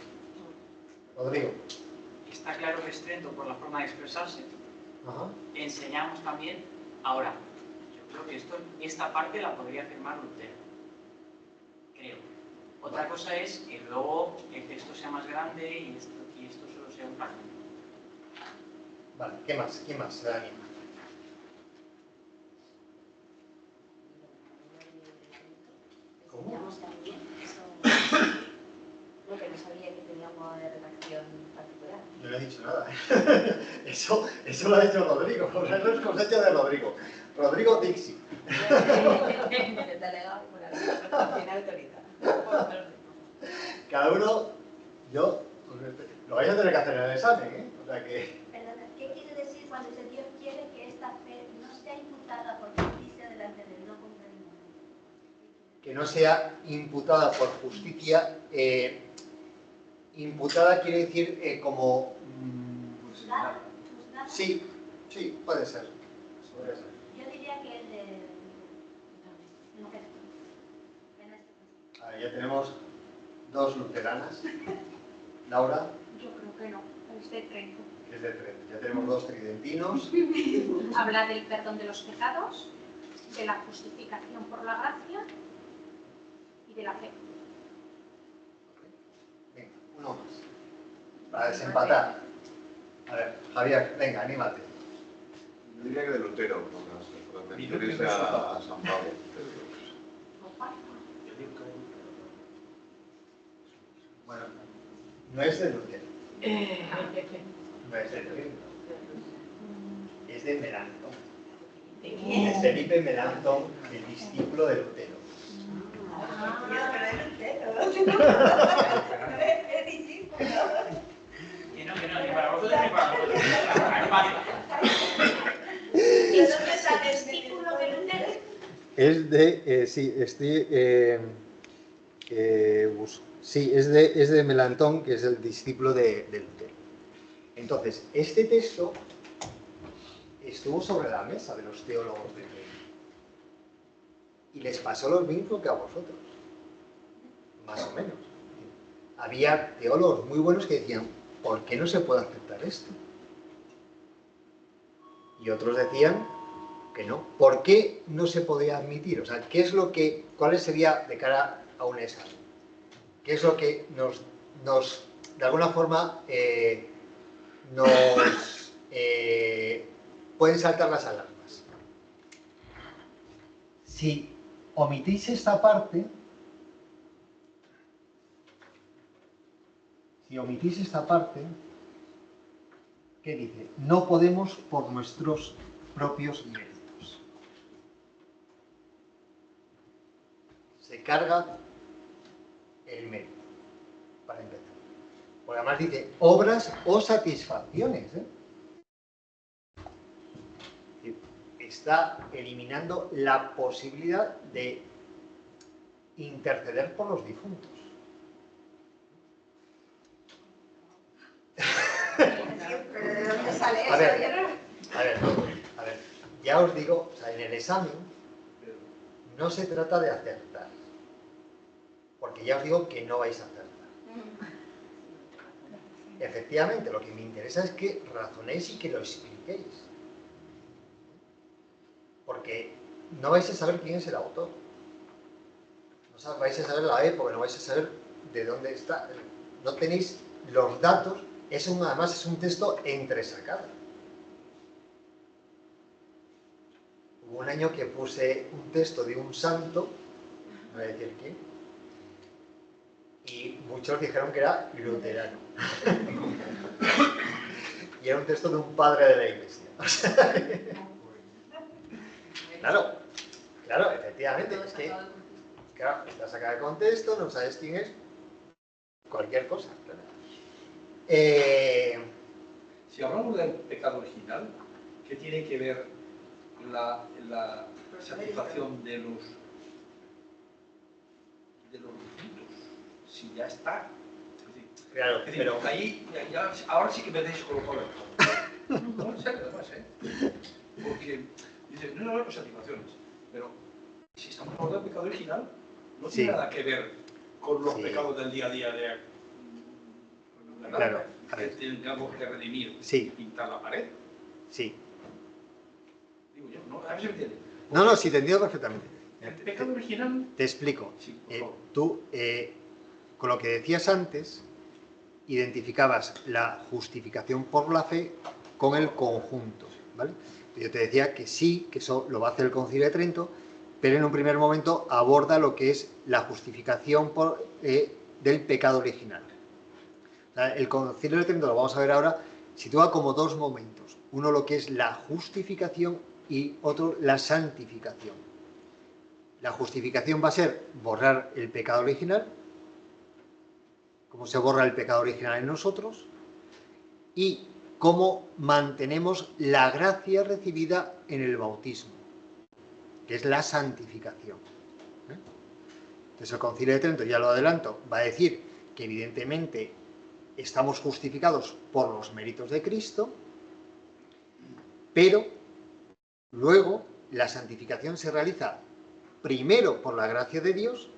A: Rodrigo.
E: Está claro que es Trento por la forma de expresarse.
A: Ajá.
E: Enseñamos también, ahora, yo creo que esta parte la podría firmar Lutero, creo. Otra cosa es que luego el texto sea más grande y esto solo sea un fragmento.
A: Vale, ¿qué más? ¿Quién más se da ánimo? ¿Cómo?
B: Enseñamos también eso, lo que no sabía que tenía un modo de redacción particular.
A: Yo no he dicho nada. Eso lo ha dicho Rodrigo. Eso es cosecha de Rodrigo. Rodrigo Dixi.
B: El delegado por la tiene autoridad.
A: Cada uno, lo vais a tener que hacer en el examen, ¿eh? O sea que...
G: Perdona, ¿qué quiere decir cuando dice Dios quiere que esta fe no sea imputada por justicia delante de él? No comprendo.
A: Que no sea imputada por justicia. Imputada quiere decir como...
G: ¿Juzgada? ¿Juzgada?
A: sí, puede ser. Puede ser.
G: Yo diría que el de Lutero. En este caso.
A: A ver, ya tenemos dos luteranas. Laura,
D: Yo creo que no, es de Trento.
A: que es de Trento. Ya tenemos dos tridentinos.
D: Habla del perdón de los pecados, de la justificación por la gracia y de la fe.
A: Venga, uno más. Para desempatar. A ver, Javier, venga, anímate.
H: Yo diría que de Lutero, porque las
C: Y yo
H: menciones
C: creo que
H: a San Pablo.
C: Yo digo que
A: Bueno, no es de Lutero. No es de Lutero. Es de Melanchthon. Es Felipe Melanchthon, el discípulo de Lutero.
E: Que no, ni para vosotros ni para nosotros.
G: ¿Y dónde está el discípulo de Lutero?
A: Es de, sí, es de Melanchthon, que es el discípulo de Lutero. Entonces, este texto estuvo sobre la mesa de los teólogos de Trento y les pasó lo mismo que a vosotros, más o menos. Había teólogos muy buenos que decían, ¿por qué no se puede aceptar esto? Y otros decían que no. ¿Por qué no se podía admitir? O sea, ¿cuál sería de cara a un examen? ¿Qué es lo que nos de alguna forma, nos pueden saltar las alarmas? Si omitís esta parte, ¿qué dice? No podemos por nuestros propios méritos. Se carga el mérito, para empezar. Porque además dice obras o satisfacciones. Está eliminando la posibilidad de interceder por los difuntos. A ver, ya os digo, o sea, en el examen no se trata de acertar, porque ya os digo que no vais a acertar. Efectivamente, lo que me interesa es que razonéis y que lo expliquéis, porque no vais a saber quién es el autor, no vais a saber la época, no vais a saber de dónde está, no tenéis los datos, además es un texto entresacado. Hubo un año que puse un texto de un santo, no voy a decir quién, y muchos dijeron que era luterano. Y era un texto de un padre de la iglesia. Claro, efectivamente, es que claro, está sacado de contexto, no sabes quién es, cualquier cosa. Claro.
C: Si hablamos del pecado original, ¿qué tiene que ver la satisfacción de los difuntos? Si ya está.
A: Claro, pero
C: ahí, ahora sí que me deis colocado el todo. No, en serio, además, porque dice, no hablamos de satisfacciones, pero si estamos hablando del pecado original, no tiene nada que ver con los pecados del día a día de
A: claro,
C: que tengamos que redimir y pintar la pared.
A: Sí.
C: Digo yo, ¿no? A ver si me entiende.
A: No, sí, te entiendo perfectamente.
C: El pecado original...
A: Te explico.
C: Sí, por favor.
A: Tú, con lo que decías antes, identificabas la justificación por la fe con el conjunto, ¿vale? Yo te decía que sí, que eso lo va a hacer el Concilio de Trento, pero en un primer momento aborda lo que es la justificación del pecado original. O sea, el Concilio de Trento, lo vamos a ver ahora, sitúa como dos momentos. Uno lo que es la justificación y otro la santificación. La justificación va a ser borrar el pecado original, cómo se borra el pecado original en nosotros, y cómo mantenemos la gracia recibida en el bautismo, que es la santificación. Entonces el Concilio de Trento, ya lo adelanto, va a decir que evidentemente estamos justificados por los méritos de Cristo, pero luego la santificación se realiza primero por la gracia de Dios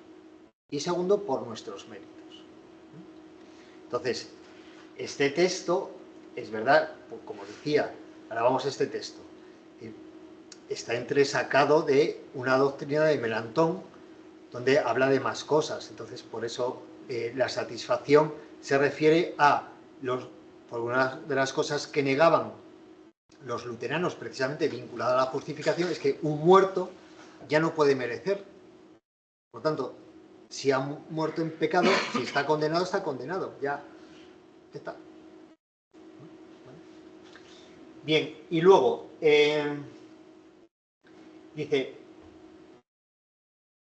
A: y segundo por nuestros méritos. Entonces, este texto, es verdad, como decía, ahora vamos a este texto, está entresacado de una doctrina de Melanchthon, donde habla de más cosas. Entonces, por eso la satisfacción se refiere a por una de las cosas que negaban los luteranos, precisamente vinculada a la justificación, es que un muerto ya no puede merecer. Por tanto, si ha muerto en pecado, si está condenado, está condenado. Ya está. Bien, y luego dice,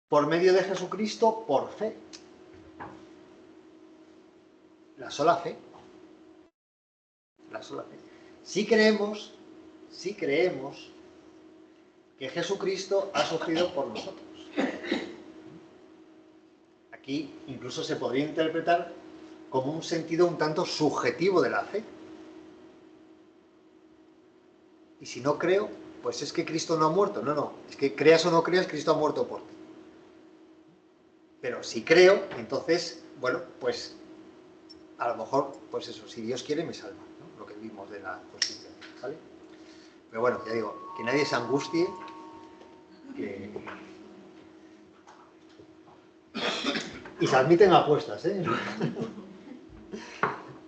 A: por medio de Jesucristo, por fe. La sola fe. La sola fe. Si creemos que Jesucristo ha sufrido por nosotros. Aquí incluso se podría interpretar como un sentido un tanto subjetivo de la fe. Y si no creo, pues es que Cristo no ha muerto. No, es que creas o no creas, Cristo ha muerto por ti. Pero si creo, entonces, bueno, pues a lo mejor, pues eso, si Dios quiere me salva, ¿no? Lo que vimos de la justicia, ¿vale? Pero bueno, ya digo, que nadie se angustie, que... Y se admiten apuestas, ¿eh?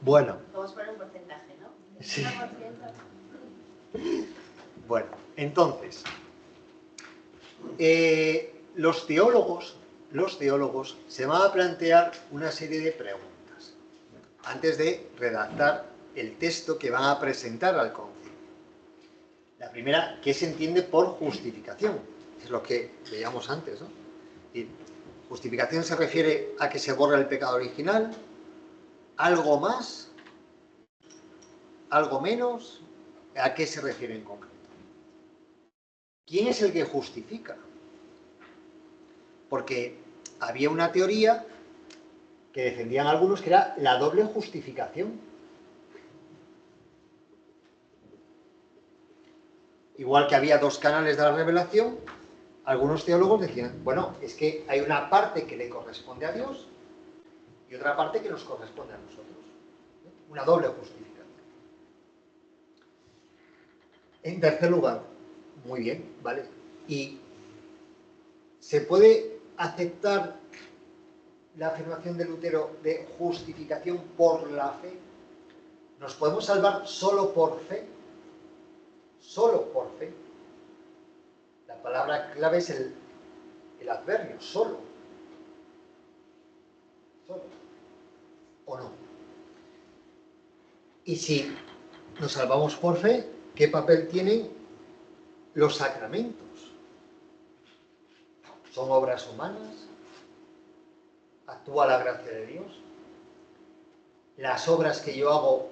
A: Bueno.
B: Vamos a poner un porcentaje, ¿no?
A: Sí.
B: 1%.
A: Bueno, entonces, los teólogos se van a plantear una serie de preguntas antes de redactar el texto que van a presentar al concilio. La primera, ¿qué se entiende por justificación? Es lo que veíamos antes, ¿no? Y justificación se refiere a que se borra el pecado original, algo más, algo menos, ¿a qué se refiere en concreto? ¿Quién es el que justifica? Porque había una teoría que defendían algunos que era la doble justificación. Igual que había dos canales de la revelación, algunos teólogos decían, bueno, es que hay una parte que le corresponde a Dios y otra parte que nos corresponde a nosotros. Una doble justificación. En tercer lugar, muy bien, ¿vale? Y se puede aceptar la afirmación de Lutero de justificación por la fe. ¿Nos podemos salvar solo por fe? Solo por fe. La palabra clave es el adverbio, solo. Solo. ¿O no? Y si nos salvamos por fe, ¿qué papel tienen los sacramentos? ¿Son obras humanas? ¿Actúa la gracia de Dios? ¿Las obras que yo hago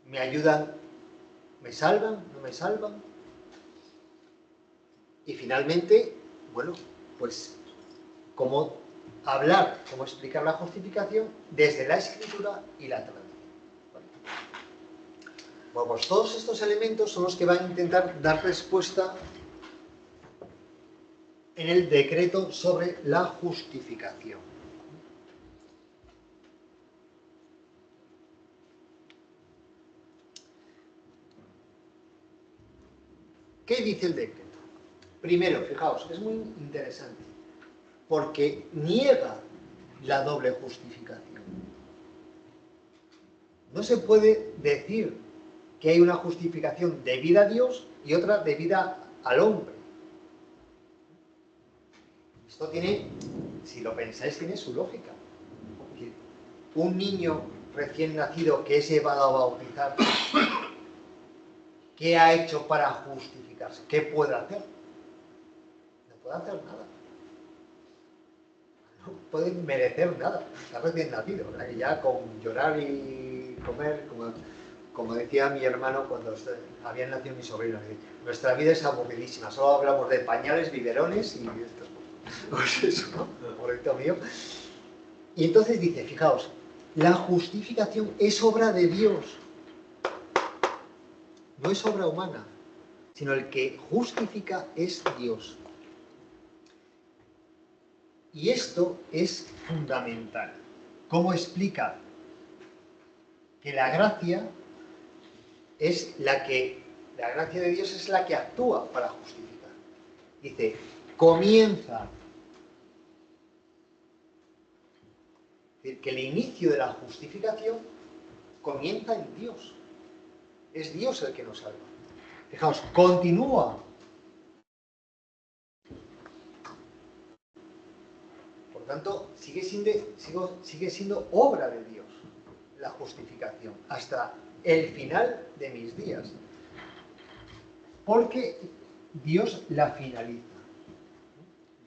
A: me ayudan? ¿Me salvan? ¿No me salvan? Y finalmente, bueno, pues cómo hablar, cómo explicar la justificación desde la Escritura y la tradición. Bueno, pues todos estos elementos son los que van a intentar dar respuesta en el decreto sobre la justificación. ¿Qué dice el decreto? Primero, fijaos, es muy interesante, porque niega la doble justificación. No se puede decir que hay una justificación debida a Dios y otra debida al hombre. Esto tiene, si lo pensáis, tiene su lógica. Un niño recién nacido que es llevado a bautizar, ¿qué ha hecho para justificarse? ¿Qué puede hacer? No puede hacer nada. No puede merecer nada. Está recién nacido. ¿Verdad? Y ya con llorar y comer, como decía mi hermano cuando habían nacido mis sobrinos, nuestra vida es aburridísima. Solo hablamos de pañales, biberones y esto. Pues eso, ¿no? Pobrecito mío. Y entonces dice, fijaos, la justificación es obra de Dios. No es obra humana, sino el que justifica es Dios. Y esto es fundamental. ¿Cómo explica que la gracia de Dios es la que actúa para justificar? Dice, comienza. Es decir, que el inicio de la justificación comienza en Dios. Es Dios el que nos salva. Fijaos, continúa. Por tanto, sigue siendo obra de Dios la justificación hasta el final de mis días. Porque Dios la finaliza.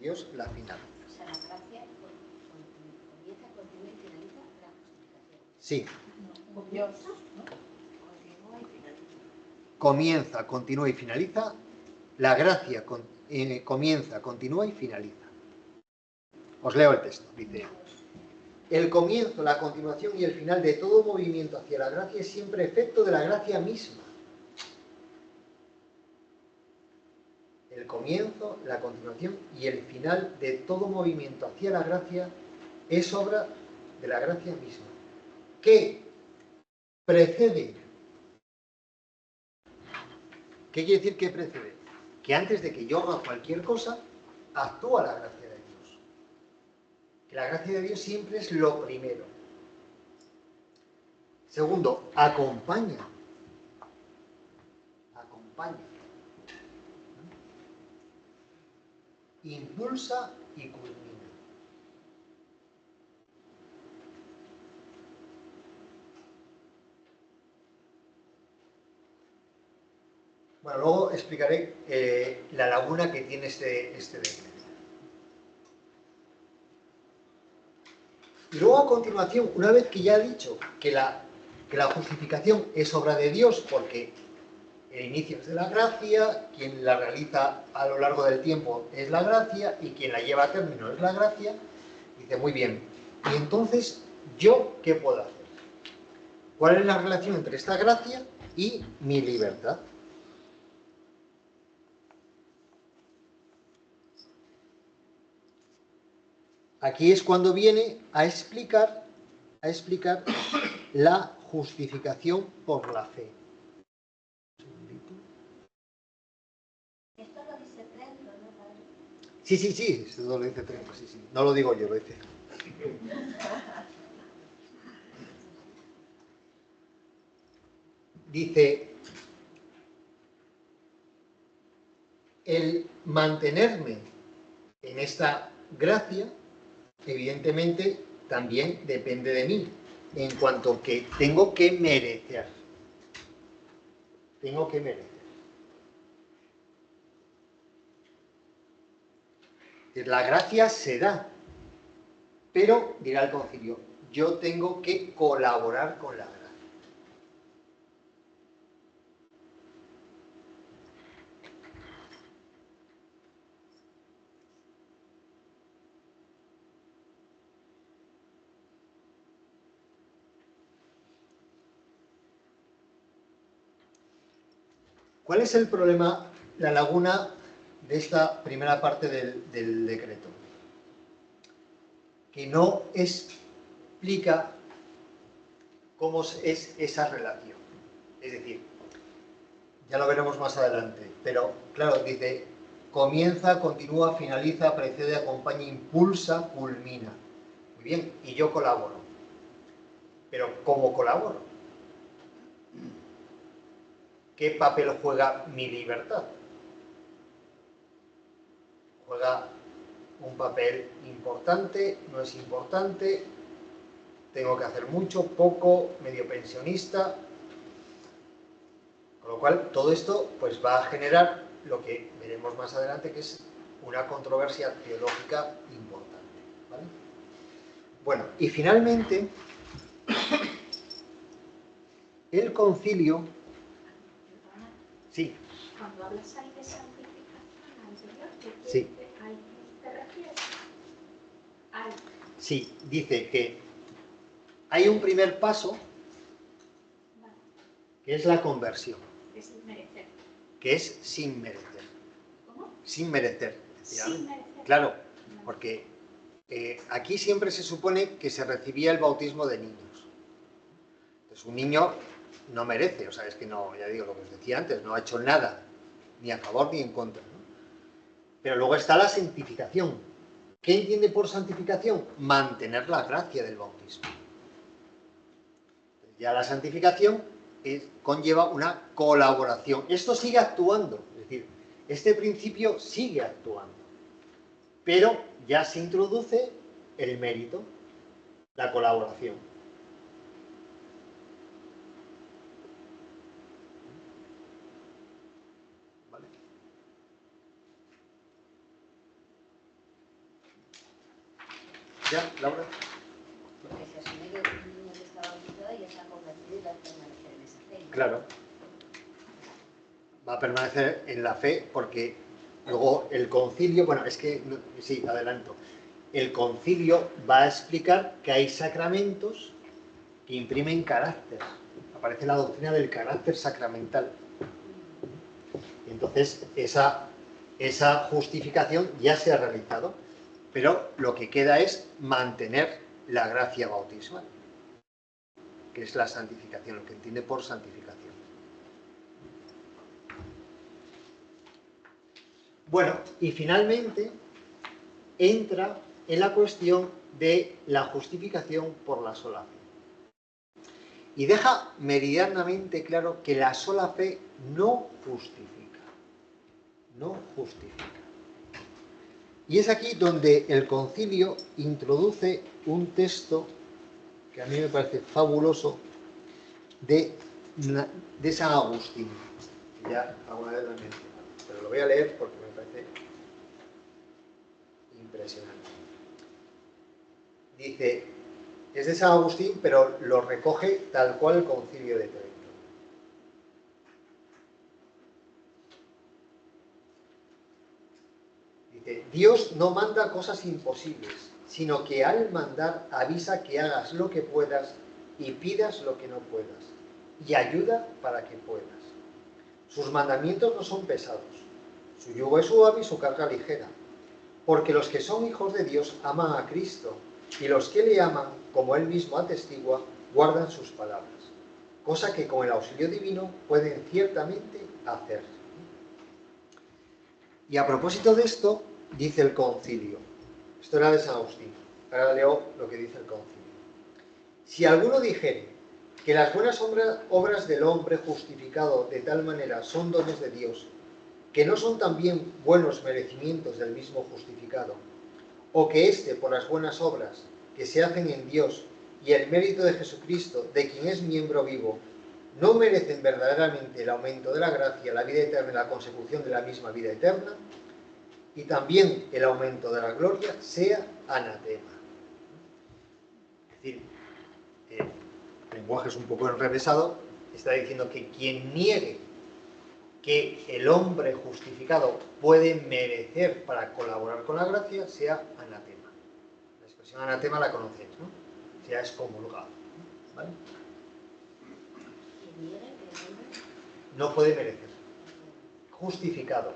A: Dios la finaliza.
B: O sea, la gracia comienza, continúa y finaliza la justificación.
A: Sí.
B: Comienza, ¿no? Continúa y finaliza.
A: Comienza, continúa y finaliza. La gracia comienza, continúa y finaliza. Os leo el texto. Dice, el comienzo, la continuación y el final de todo movimiento hacia la gracia es siempre efecto de la gracia misma. El comienzo, la continuación y el final de todo movimiento hacia la gracia es obra de la gracia misma. ¿Qué precede? ¿Qué quiere decir que precede? Que antes de que yo haga cualquier cosa, actúa la gracia de Dios. Que la gracia de Dios siempre es lo primero. Segundo, acompaña. Acompaña. Impulsa y culmina. Bueno, luego explicaré la laguna que tiene este decreto. Y luego a continuación, una vez que ya he dicho que la justificación es obra de Dios, porque el inicio es de la gracia, quien la realiza a lo largo del tiempo es la gracia y quien la lleva a término es la gracia, dice, muy bien, y entonces, ¿yo qué puedo hacer? ¿Cuál es la relación entre esta gracia y mi libertad? aquí es cuando viene a explicar la justificación por la fe.
G: Esto lo dice Trento, ¿no, padre?
A: Sí, esto lo dice Trento, sí. No lo digo yo, lo dice. Dice, el mantenerme en esta gracia, evidentemente, también depende de mí, en cuanto que tengo que merecer. Tengo que merecer. La gracia se da, pero, dirá el concilio, yo tengo que colaborar con la gracia. ¿Cuál es el problema, la laguna de esta primera parte del decreto? Que no explica cómo es esa relación. Es decir, ya lo veremos más adelante, pero claro, dice, comienza, continúa, finaliza, precede, acompaña, impulsa, culmina. Muy bien, y yo colaboro. Pero ¿cómo colaboro? ¿Qué papel juega mi libertad? ¿Juega un papel importante? ¿No es importante? ¿Tengo que hacer mucho, poco, medio pensionista? Con lo cual, todo esto pues, va a generar lo que veremos más adelante, que es una controversia teológica importante. ¿Vale? Bueno, y finalmente, el concilio... Sí.
D: Cuando hablas ahí de santificación anterior,
A: Sí.
D: ¿a qué te refieres?
A: Sí, dice que hay un primer paso, que es la conversión.
D: Es sin merecer.
A: Que es sin merecer.
D: ¿Cómo?
A: Sin merecer.
D: Sin merecer.
A: Claro, porque aquí siempre se supone que se recibía el bautismo de niños. Entonces un niño no merece, o sea, es que no, ya digo lo que os decía antes, no ha hecho nada, ni a favor ni en contra, ¿no? Pero luego está la santificación. ¿Qué entiende por santificación? Mantener la gracia del bautismo. Ya la santificación conlleva una colaboración. Esto sigue actuando, es decir, este principio sigue actuando, pero ya se introduce el mérito, la colaboración. ¿Vale? ¿Ya, Laura?
B: Porque se asume que un niño que está bautizado ya está convertido y va a permanecer en esa fe.
A: Claro. Va a permanecer en la fe porque luego el concilio, bueno, es que, sí, adelanto. El concilio va a explicar que hay sacramentos que imprimen carácter. Aparece la doctrina del carácter sacramental. Y entonces, esa justificación ya se ha realizado, pero lo que queda es mantener la gracia bautismal, que es la santificación, lo que entiende por santificación. Bueno, y finalmente entra en la cuestión de la justificación por la sola fe. Y deja meridianamente claro que la sola fe no justifica. No justifica. Y es aquí donde el concilio introduce un texto que a mí me parece fabuloso de San Agustín. Ya alguna vez lo he mencionado, pero lo voy a leer porque me parece impresionante. Dice, es de San Agustín, pero lo recoge tal cual el concilio de Trento. Dice, Dios no manda cosas imposibles, sino que al mandar avisa que hagas lo que puedas y pidas lo que no puedas, y ayuda para que puedas. Sus mandamientos no son pesados, su yugo es suave y su carga ligera. porque los que son hijos de Dios aman a Cristo, y los que le aman, como él mismo atestigua, guardan sus palabras, cosa que con el auxilio divino pueden ciertamente hacer. Y a propósito de esto, dice el concilio, esto era de San Agustín, ahora leo lo que dice el concilio. Si alguno dijere que las buenas obras del hombre justificado de tal manera son dones de Dios, que no son también buenos merecimientos del mismo justificado, o que éste, por las buenas obras que se hacen en Dios y el mérito de Jesucristo, de quien es miembro vivo, no merecen verdaderamente el aumento de la gracia, la vida eterna y la consecución de la misma vida eterna, y también el aumento de la gloria, sea anatema. Es decir, el lenguaje es un poco enrevesado, está diciendo que quien niegue que el hombre justificado puede merecer para colaborar con la gracia, sea anatema. La expresión anatema la conocéis, ¿no? Sea excomulgado. ¿Vale? No puede merecer. Justificado.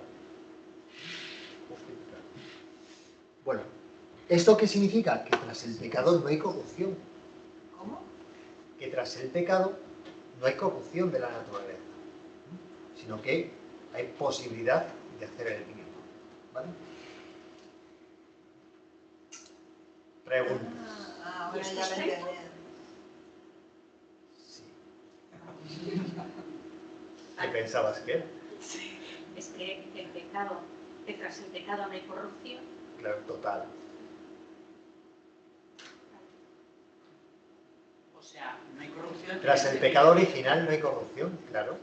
A: Justificado. Bueno, ¿esto qué significa? Que tras el pecado no hay corrupción.
D: ¿Cómo?
A: Que tras el pecado no hay corrupción de la naturaleza, sino que hay posibilidad de hacer el bien. ¿Vale? Preguntas.
F: Ahora
D: ¿Y esto
F: ya
D: es
F: lo
D: fe?
F: entendí.
A: Sí. ¿Qué pensabas que era?
D: Es que el pecado, que tras el pecado no hay corrupción.
A: Claro, total.
E: O sea, no hay corrupción.
A: Tras el pecado original no hay corrupción, claro,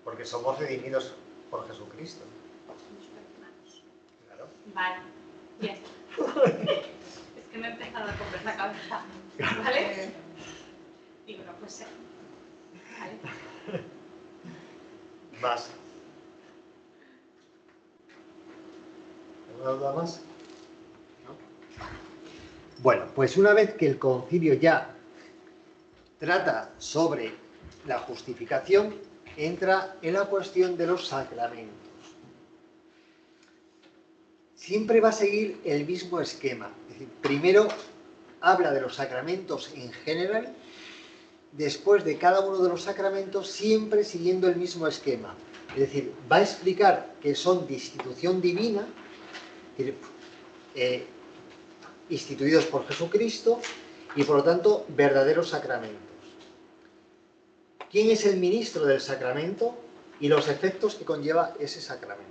A: porque somos redimidos por Jesucristo. Claro.
D: Vale, ya está. Es que me he empezado a comer la cabeza. ¿Vale? Digo, no puede ser. ¿Vale?
A: Más. ¿Alguna duda más? ¿No? Bueno, pues una vez que el concilio ya trata sobre la justificación, entra en la cuestión de los sacramentos. Siempre va a seguir el mismo esquema. Es decir, primero habla de los sacramentos en general, después de cada uno de los sacramentos, siempre siguiendo el mismo esquema. Es decir, va a explicar que son de institución divina, instituidos por Jesucristo, y por lo tanto verdaderos sacramentos. ¿Quién es el ministro del sacramento y los efectos que conlleva ese sacramento?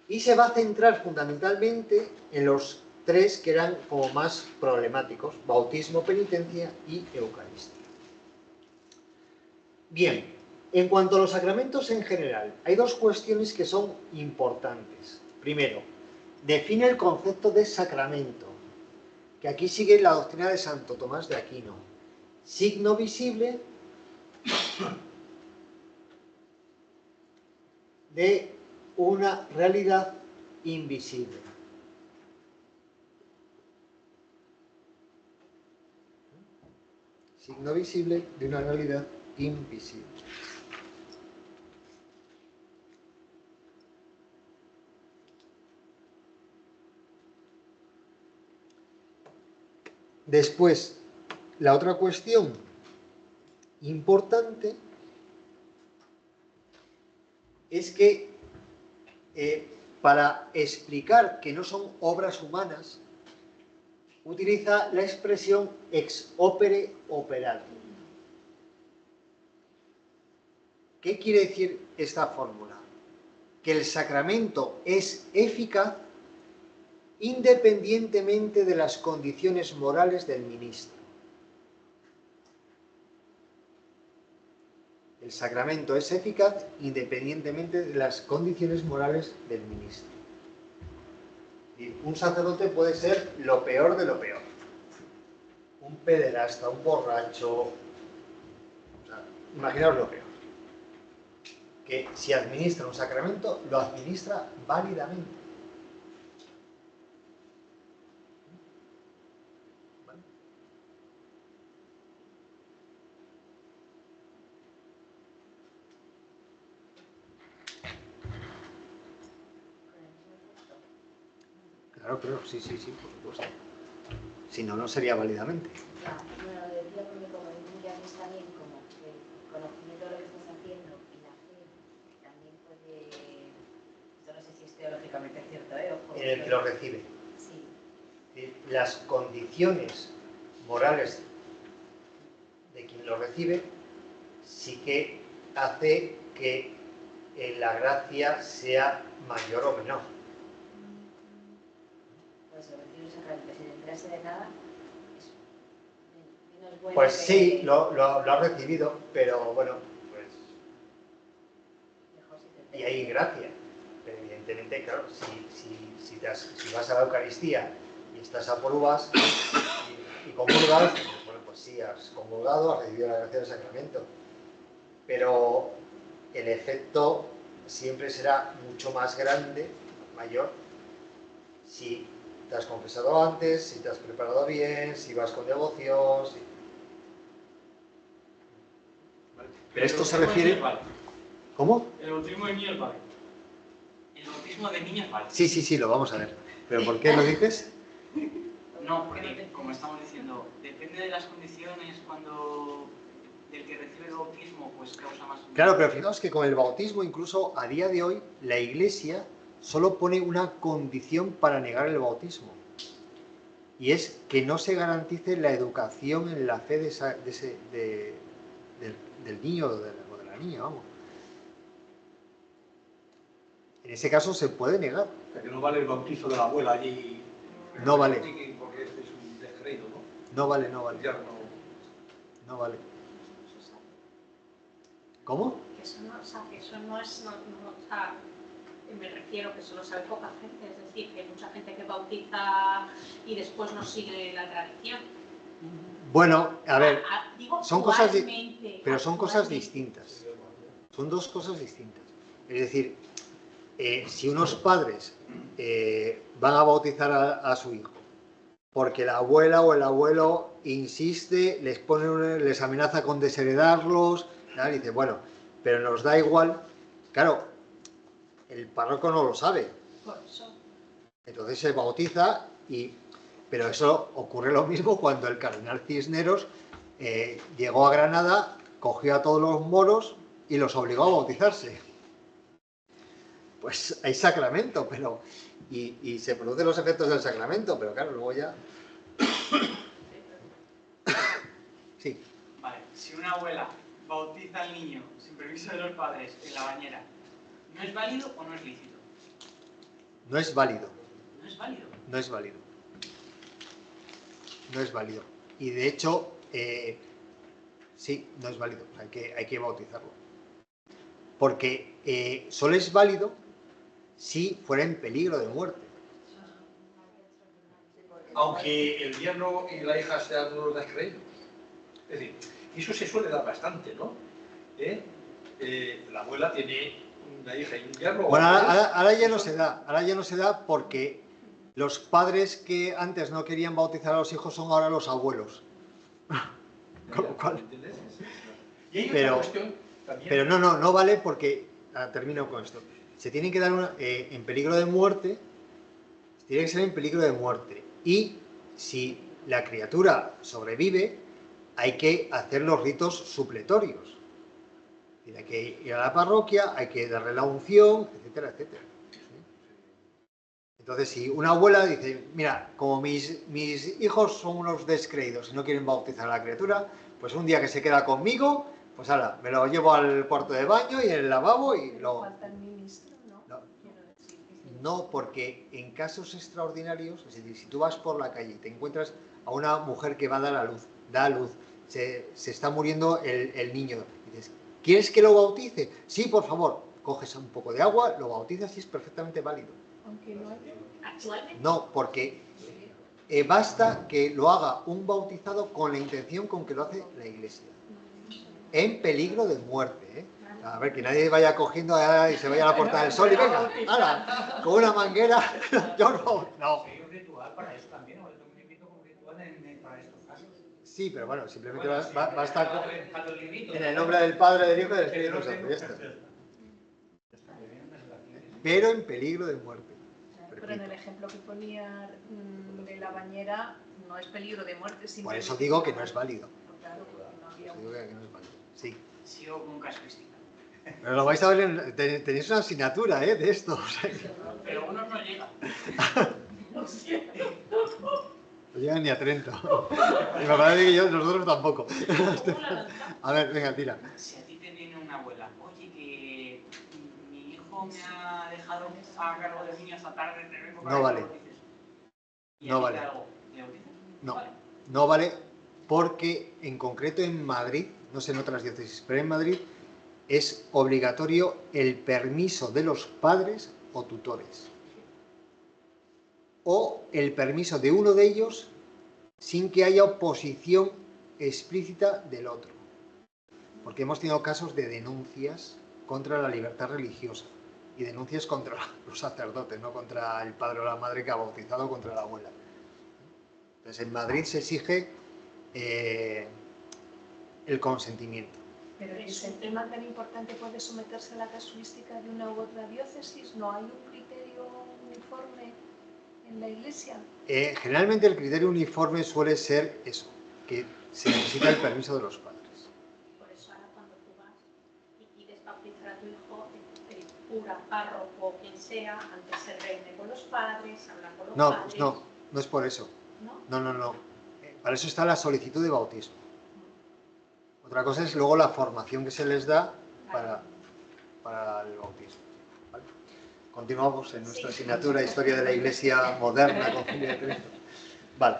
A: Y se va a centrar fundamentalmente en los tres que eran como más problemáticos: bautismo, penitencia y Eucaristía. Bien, en cuanto a los sacramentos en general, hay dos cuestiones que son importantes. Primero, define el concepto de sacramento, que aquí sigue la doctrina de Santo Tomás de Aquino. Signo visible de una realidad invisible. Signo visible de una realidad invisible. Después, la otra cuestión importante es que para explicar que no son obras humanas, utiliza la expresión ex opere operato. ¿Qué quiere decir esta fórmula? Que el sacramento es eficaz independientemente de las condiciones morales del ministro. El sacramento es eficaz independientemente de las condiciones morales del ministro. Y un sacerdote puede ser lo peor de lo peor. Un pederasta, un borracho. O sea, imaginaos lo peor. Que si administra un sacramento, lo administra válidamente. ¿Vale? Claro, sí, por supuesto. Si no, no sería válidamente.
B: Ya, bueno, lo decía porque como dicen que aquí está bien, como que el conocimiento de lo que estás haciendo y la fe también puede... Esto no sé si es teológicamente cierto, ¿eh? Ojo,
A: En el que lo recibe.
B: Sí.
A: Las condiciones morales de quien lo recibe sí que hace que la gracia sea mayor o menor.
B: Pues recibir un sacramento sin enterarse de nada es menos bueno.
A: Pues
B: que...
A: sí, lo ha recibido, pero bueno, pues...
B: Mejor si te
A: Y hay gracia. Pero evidentemente, claro, si vas a la Eucaristía y estás a por uvas y comulgas, pues, bueno, pues sí, has comulgado, has recibido la gracia del sacramento. Pero el efecto siempre será mucho más grande, mayor, si te has confesado antes, si te has preparado bien, si vas con devoción. Pero esto se refiere... ¿Cómo?
E: El bautismo de niños vale. El bautismo de niños vale.
A: Sí, lo vamos a ver. ¿Pero por qué lo dices?
E: No, porque, como estamos diciendo, depende de las condiciones cuando del que recibe el bautismo, pues causa más...
A: Claro, pero fijaos que con el bautismo, incluso a día de hoy, la Iglesia solo pone una condición para negar el bautismo. Y es que no se garantice la educación en la fe del niño o de la niña, vamos. En ese caso se puede negar.
C: O sea, que no vale el bautizo de la abuela allí.
A: No vale.
C: Porque este es un descreído, ¿no?
A: No vale.
C: Ya
A: No vale. ¿Cómo?
D: Que eso no, o sea, que eso no es, o sea, me refiero que eso lo sabe poca gente, es decir, que hay mucha gente que bautiza y después no sigue la tradición.
A: Bueno, a ver,
D: Digo,
A: son cosas,
D: pero
A: son cosas distintas. Son dos cosas distintas. Es decir, si unos padres van a bautizar a su hijo porque la abuela o el abuelo insiste, les amenaza con desheredarlos, y dice, bueno, pero nos da igual. Claro, el párroco no lo sabe.
D: Por eso.
A: Entonces se bautiza, pero eso ocurre lo mismo cuando el cardenal Cisneros llegó a Granada, cogió a todos los moros y los obligó a bautizarse. Pues hay sacramento, pero y se producen los efectos del sacramento, pero claro, luego ya... Sí.
E: Vale, si una abuela bautiza al niño sin permiso de los padres en la bañera, ¿no es válido o no es lícito?
A: No es válido.
E: ¿No es válido?
A: No es válido. No es válido. Y de hecho, sí, no es válido. Hay que bautizarlo. Porque solo es válido si fuera en peligro de muerte.
C: Aunque el yerno y la hija sean unos descreídos. Es decir, eso se suele dar bastante, ¿no? La abuela tiene una hija y un yerno...
A: Bueno, ahora ya no se da. Ahora ya no se da porque los padres que antes no querían bautizar a los hijos son ahora los abuelos. Con lo cual...
C: Y hay otra cuestión también...
A: Pero no vale porque... termino con esto. Se tiene que dar en peligro de muerte, tiene que ser en peligro de muerte. Y si la criatura sobrevive, hay que hacer los ritos supletorios. Hay que ir a la parroquia, hay que darle la unción, etcétera, etcétera. ¿Sí? Entonces, si una abuela dice, mira, como mis hijos son unos descreídos y no quieren bautizar a la criatura, pues un día que se queda conmigo, pues ahora, me lo llevo al cuarto de baño y en el lavabo y lo...
F: Falta el ministro, ¿no?
A: No, porque en casos extraordinarios, es decir, si tú vas por la calle y te encuentras a una mujer que va a dar a luz, da a luz, se está muriendo el niño, dices, ¿quieres que lo bautice? Sí, por favor, coges un poco de agua, lo bautizas y es perfectamente válido.
F: Aunque no haya...
D: Actualmente.
A: No, porque basta que lo haga un bautizado con la intención con que lo hace la Iglesia. En peligro de muerte, ¿eh? A ver, que nadie vaya cogiendo y se vaya a la Puerta del Sol y venga, ¡hala! Con una manguera, yo no.
I: ¿Hay un ritual para eso también? ¿O un invito como ritual para estos casos?
A: Sí, pero bueno, simplemente va a estar
I: En
A: en el nombre del Padre, del Hijo y del Espíritu Santo. Ya está. Pero en peligro de muerte.
F: Pero en el ejemplo que ponía de la bañera no es peligro de muerte.
A: Por eso digo que no es válido.
F: Claro, porque no había
A: Digo que no es válido. Sí.
E: Sigo con casuística.
A: Pero lo vais a ver, tenéis una asignatura de esto. O sea,
E: Pero uno no llega.
A: no llegan ni a 30. Y me parece que nosotros tampoco. A ver, venga, tira.
E: Si a ti te viene una abuela, oye, que mi hijo me ha dejado a cargo del niño esta tarde, te vengo para
A: No
E: que
A: vale.
E: lo bautices. ¿Y
A: No
E: a ti
A: vale.
E: te algo? ¿Me bautizas?
A: No.
E: Vale.
A: No vale porque en concreto en Madrid, no sé en otras diócesis, pero en Madrid es obligatorio el permiso de los padres o tutores. O el permiso de uno de ellos sin que haya oposición explícita del otro. Porque hemos tenido casos de denuncias contra la libertad religiosa y denuncias contra los sacerdotes, no contra el padre o la madre que ha bautizado, contra la abuela. Entonces en Madrid se exige el consentimiento.
F: Pero ese tema tan importante puede someterse a la casuística de una u otra diócesis. ¿No hay un criterio uniforme en la Iglesia?
A: Generalmente el criterio uniforme suele ser eso, que se necesita el permiso de los padres.
D: Por eso ahora cuando tú vas y pides bautizar a tu hijo, el cura, párroco o quien sea, antes se reúne con los padres, habla con los padres.
A: No es por eso.
D: ¿No?
A: No. Para eso está la solicitud de bautismo. Otra cosa es luego la formación que se les da para el bautismo. ¿Vale? Continuamos en nuestra asignatura Historia de la Iglesia Moderna, Concilio de Trento. Vale.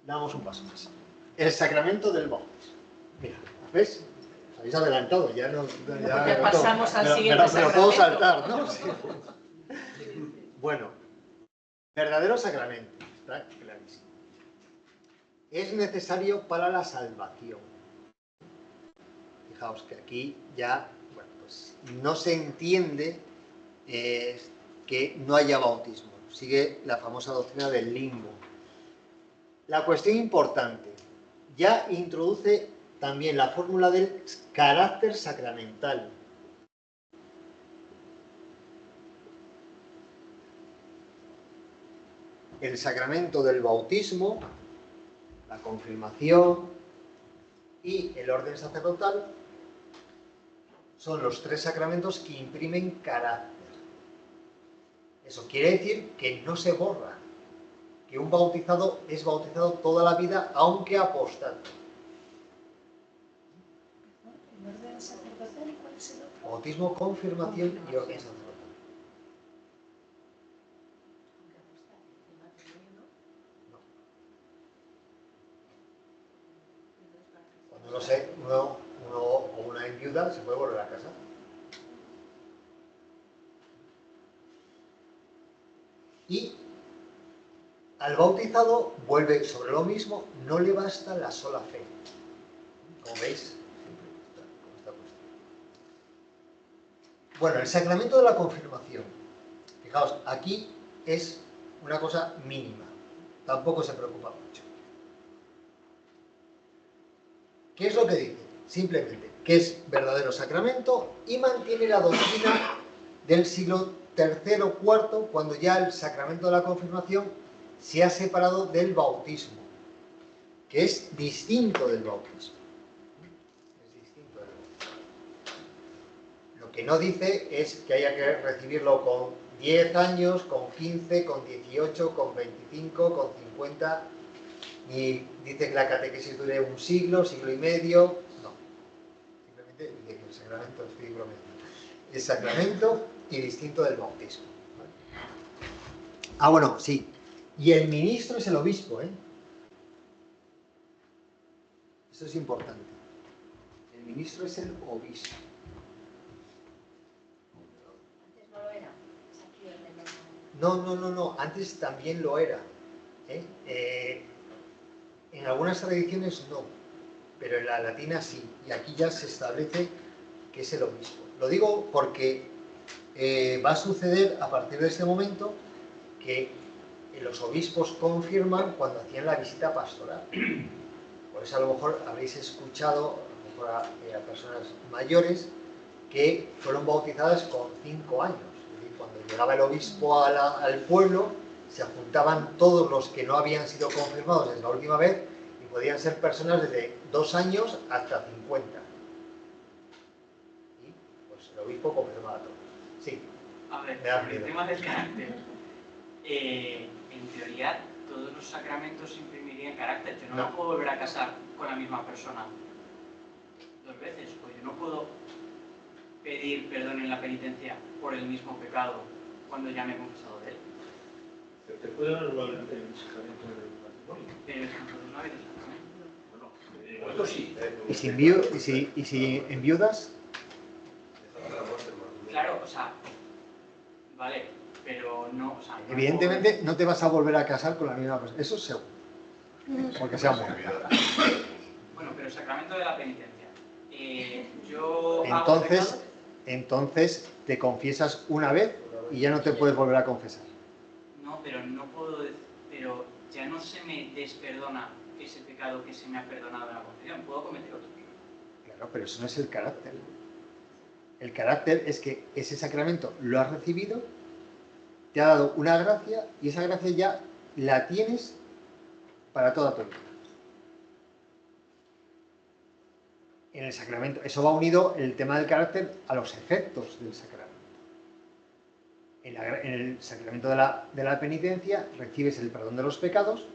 A: Damos un paso más. El sacramento del bautismo. Mira, ¿ves? Os habéis adelantado, ya no...
F: Ya pasamos al siguiente
A: pero puedo
F: sacramento.
A: saltar, ¿no? Sí. Bueno, verdadero sacramento. Está clarísimo. Es necesario para la salvación. Fijaos que aquí ya, bueno, pues no se entiende que no haya bautismo. Sigue la famosa doctrina del limbo. La cuestión importante, ya introduce también la fórmula del carácter sacramental. El sacramento del bautismo, la confirmación y el orden sacerdotal son los tres sacramentos que imprimen carácter. Eso quiere decir que no se borra, que un bautizado es bautizado toda la vida, aunque apostate.
F: ¿El orden sacerdotal y cuál es el otro?
A: Bautismo, confirmación y orden sacerdotal. Cuando uno o una enviuda se puede volver a casa. Y al bautizado vuelve sobre lo mismo, no le basta la sola fe. Como veis, siempre está esta cuestión. Bueno, el sacramento de la confirmación. Fijaos, aquí es una cosa mínima. Tampoco se preocupa mucho. ¿Qué es lo que dice? Simplemente que es verdadero sacramento y mantiene la doctrina del siglo III o IV, cuando ya el sacramento de la confirmación se ha separado del bautismo, que es distinto del bautismo. Es distinto del bautismo. Lo que no dice es que haya que recibirlo con 10 años, con 15, con 18, con 25, con 50... Ni dice que la catequesis dure un siglo, siglo y medio, no. Simplemente dice que el sacramento, estoy bromeando, es sacramento y distinto del bautismo. ¿Vale? Ah, bueno, sí. Y el ministro es el obispo, ¿eh? Esto es importante. El ministro es el obispo.
B: Antes no lo era. Es aquí donde
A: No. Antes también lo era. En algunas tradiciones no, pero en la latina sí. Y aquí ya se establece que es el obispo. Lo digo porque va a suceder a partir de este momento que los obispos confirman cuando hacían la visita pastoral. Por eso a lo mejor habréis escuchado a personas mayores que fueron bautizadas con 5 años. Es decir, cuando llegaba el obispo al pueblo, se juntaban todos los que no habían sido confirmados desde la última vez y podían ser personas desde 2 años hasta 50. Y pues el obispo confirmaba todo. Sí.
E: A ver,
A: Me da
E: sobre el
A: miedo.
E: tema del carácter, en teoría todos los sacramentos imprimirían carácter. Yo no
A: No.
E: me puedo volver a casar con la misma persona 2 veces, o yo no puedo pedir perdón en la penitencia por el mismo pecado cuando ya me he confesado de él.
C: Pero te puede dar igualmente el sacramento del matrimonio.
E: Pero entonces no ha habido sacramento.
C: Bueno, esto sí.
A: ¿Y si en viudas?
E: Claro, o sea, vale, pero no, o sea, no
A: Evidentemente no te vas a volver a casar con la misma persona. Eso seguro. Porque se ha muerto.
E: Bueno, pero el sacramento de la penitencia. Yo hago
A: Entonces,
E: pecado.
A: entonces te confiesas una vez y ya no te puedes volver a confesar.
E: No, pero no puedo pero ya no se me desperdona ese pecado que se me ha perdonado en la confesión. Puedo cometer otro.
A: Claro, pero eso no es el carácter. El carácter es que ese sacramento lo has recibido, te ha dado una gracia y esa gracia ya la tienes para toda tu vida. En el sacramento, eso va unido el tema del carácter a los efectos del sacramento. En el sacramento de la penitencia recibes el perdón de los pecados,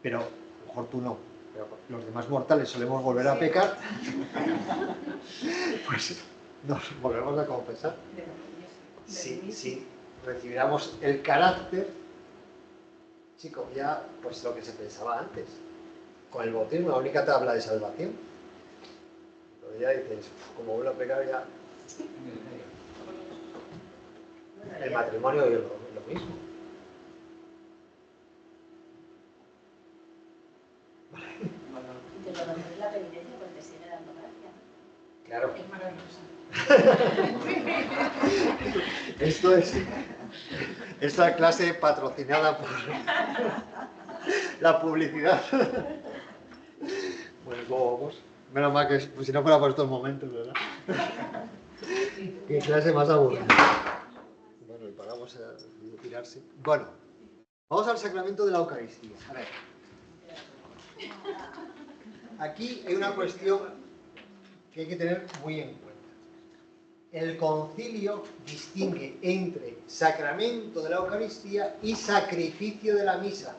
A: pero a lo mejor tú no, pero los demás mortales solemos volver a pecar, pues nos volvemos a confesar. Si recibiéramos el carácter, chicos, ya pues lo que se pensaba antes, con el bautismo, la única tabla de salvación. Pero ya dices, como vuelvo a pecar ya... El matrimonio es lo mismo.
B: Y te lo dan en la penitencia porque sigue dando gracia.
A: Claro.
B: Es maravilloso.
A: Esto es esta clase patrocinada por la publicidad. Bueno, ¿cómo vamos? Menos mal que pues, si no fuera por estos momentos, ¿verdad? Qué clase más aburrida. Bueno, y paramos a tirarse. Bueno, vamos al sacramento de la Eucaristía. A ver. Aquí hay una cuestión que hay que tener muy en cuenta. El concilio distingue entre sacramento de la Eucaristía y sacrificio de la misa.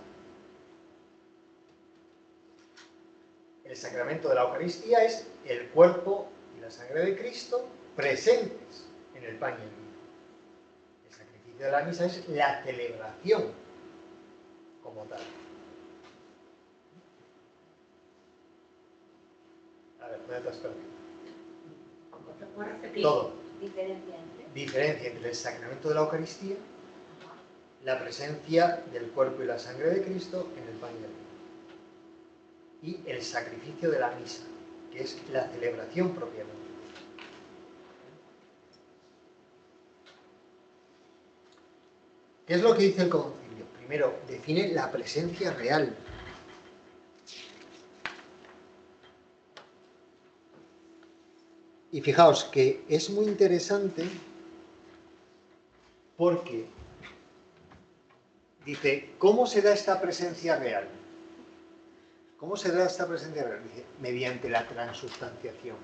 A: El sacramento de la Eucaristía es el cuerpo y la sangre de Cristo presentes en el pan y el vino. El sacrificio de la misa es la celebración como tal. A ver, ¿dónde te has perdido?
B: ¿Puedes repetir?
A: Todo.
B: Diferencia entre
A: El sacramento de la Eucaristía, la presencia del cuerpo y la sangre de Cristo en el pan y el vino. Y el sacrificio de la misa, que es la celebración propiamente. ¿Qué es lo que dice el concilio? Primero, define la presencia real. Y fijaos que es muy interesante porque dice, ¿cómo se da esta presencia real? ¿Cómo se da esta presencia real? Dice, mediante la transustanciación.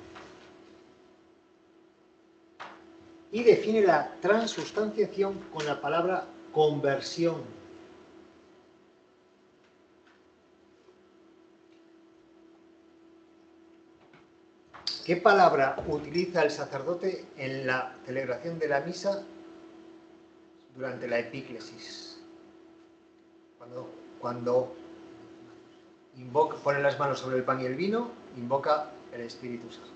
A: Y define la transustanciación con la palabra conversión. ¿Qué palabra utiliza el sacerdote en la celebración de la misa durante la epíclesis? Cuando pone las manos sobre el pan y el vino, invoca el Espíritu Santo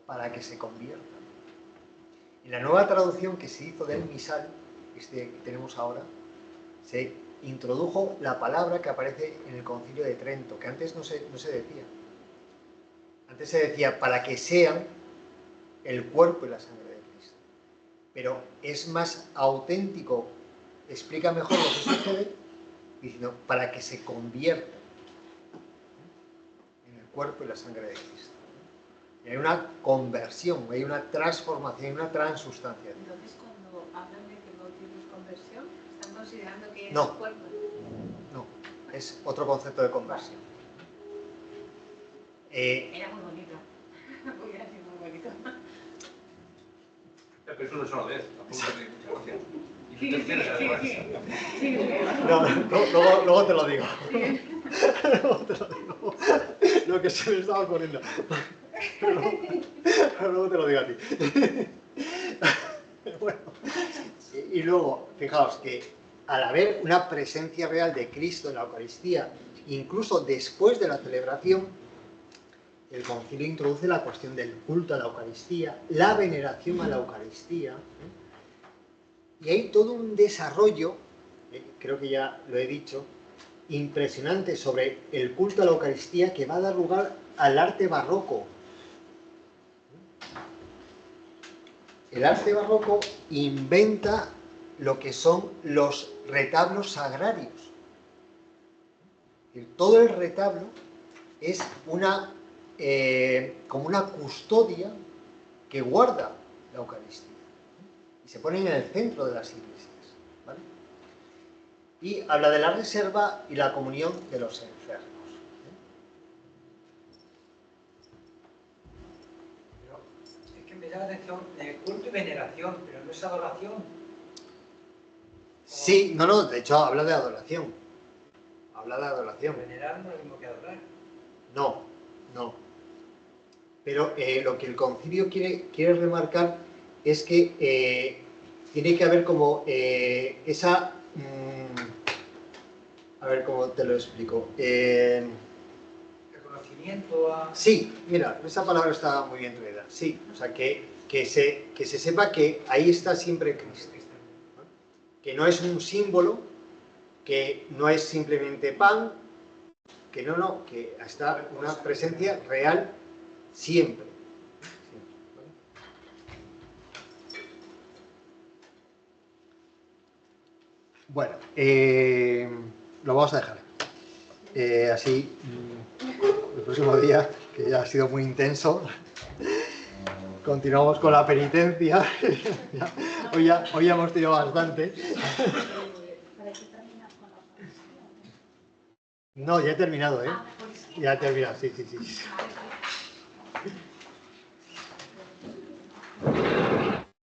A: para que se conviertan. En la nueva traducción que se hizo del misal, este que tenemos ahora, se introdujo la palabra que aparece en el Concilio de Trento, que antes no se decía. Antes se decía para que sean el cuerpo y la sangre de Cristo. Pero es más auténtico, explica mejor lo que sucede, diciendo para que se conviertan en el cuerpo y la sangre de Cristo. Y hay una conversión, hay una transformación, hay una transustanciación.
F: Entonces, cuando hablan de que el bautismo es conversión, están considerando que es
A: No.
F: cuerpo.
A: No, es otro concepto de conversión.
B: Era muy bonito. Hubiera sido muy bonito.
C: Pero eso no es una vez, tampoco tiene mucha gracia. Y tú te además.
A: No, luego te lo digo. Luego te lo digo. Lo que se me estaba ocurriendo. Pero luego te lo digo a ti. Bueno, y luego, fijaos que al haber una presencia real de Cristo en la Eucaristía, incluso después de la celebración, el concilio introduce la cuestión del culto a la Eucaristía, la veneración a la Eucaristía, y hay todo un desarrollo, creo que ya lo he dicho, impresionante sobre el culto a la Eucaristía que va a dar lugar al arte barroco. El arte barroco inventa lo que son los retablos sagrarios. Todo el retablo es como una custodia que guarda la Eucaristía y se pone en el centro de las iglesias, ¿vale? Y habla de la reserva y la comunión de los enfermos.
I: Pero es que me llama la atención el culto y veneración, pero no es adoración.
A: Sí, no, de hecho habla de adoración. Habla de adoración.
I: Venerar no es lo mismo que adorar.
A: No. Pero lo que el concilio quiere remarcar es que tiene que haber como esa... a ver cómo te lo explico.
I: Reconocimiento a...
A: Sí, mira, esa palabra está muy bien traída. Sí, o sea, que se sepa que ahí está siempre Cristo. Que no es un símbolo, que no es simplemente pan, que no, que está una presencia real siempre. Bueno, lo vamos a dejar. Así, el próximo día, que ya ha sido muy intenso, continuamos con la penitencia. Hoy ya hemos tenido bastante. No, ya he terminado, ¿eh? Ya he terminado, sí.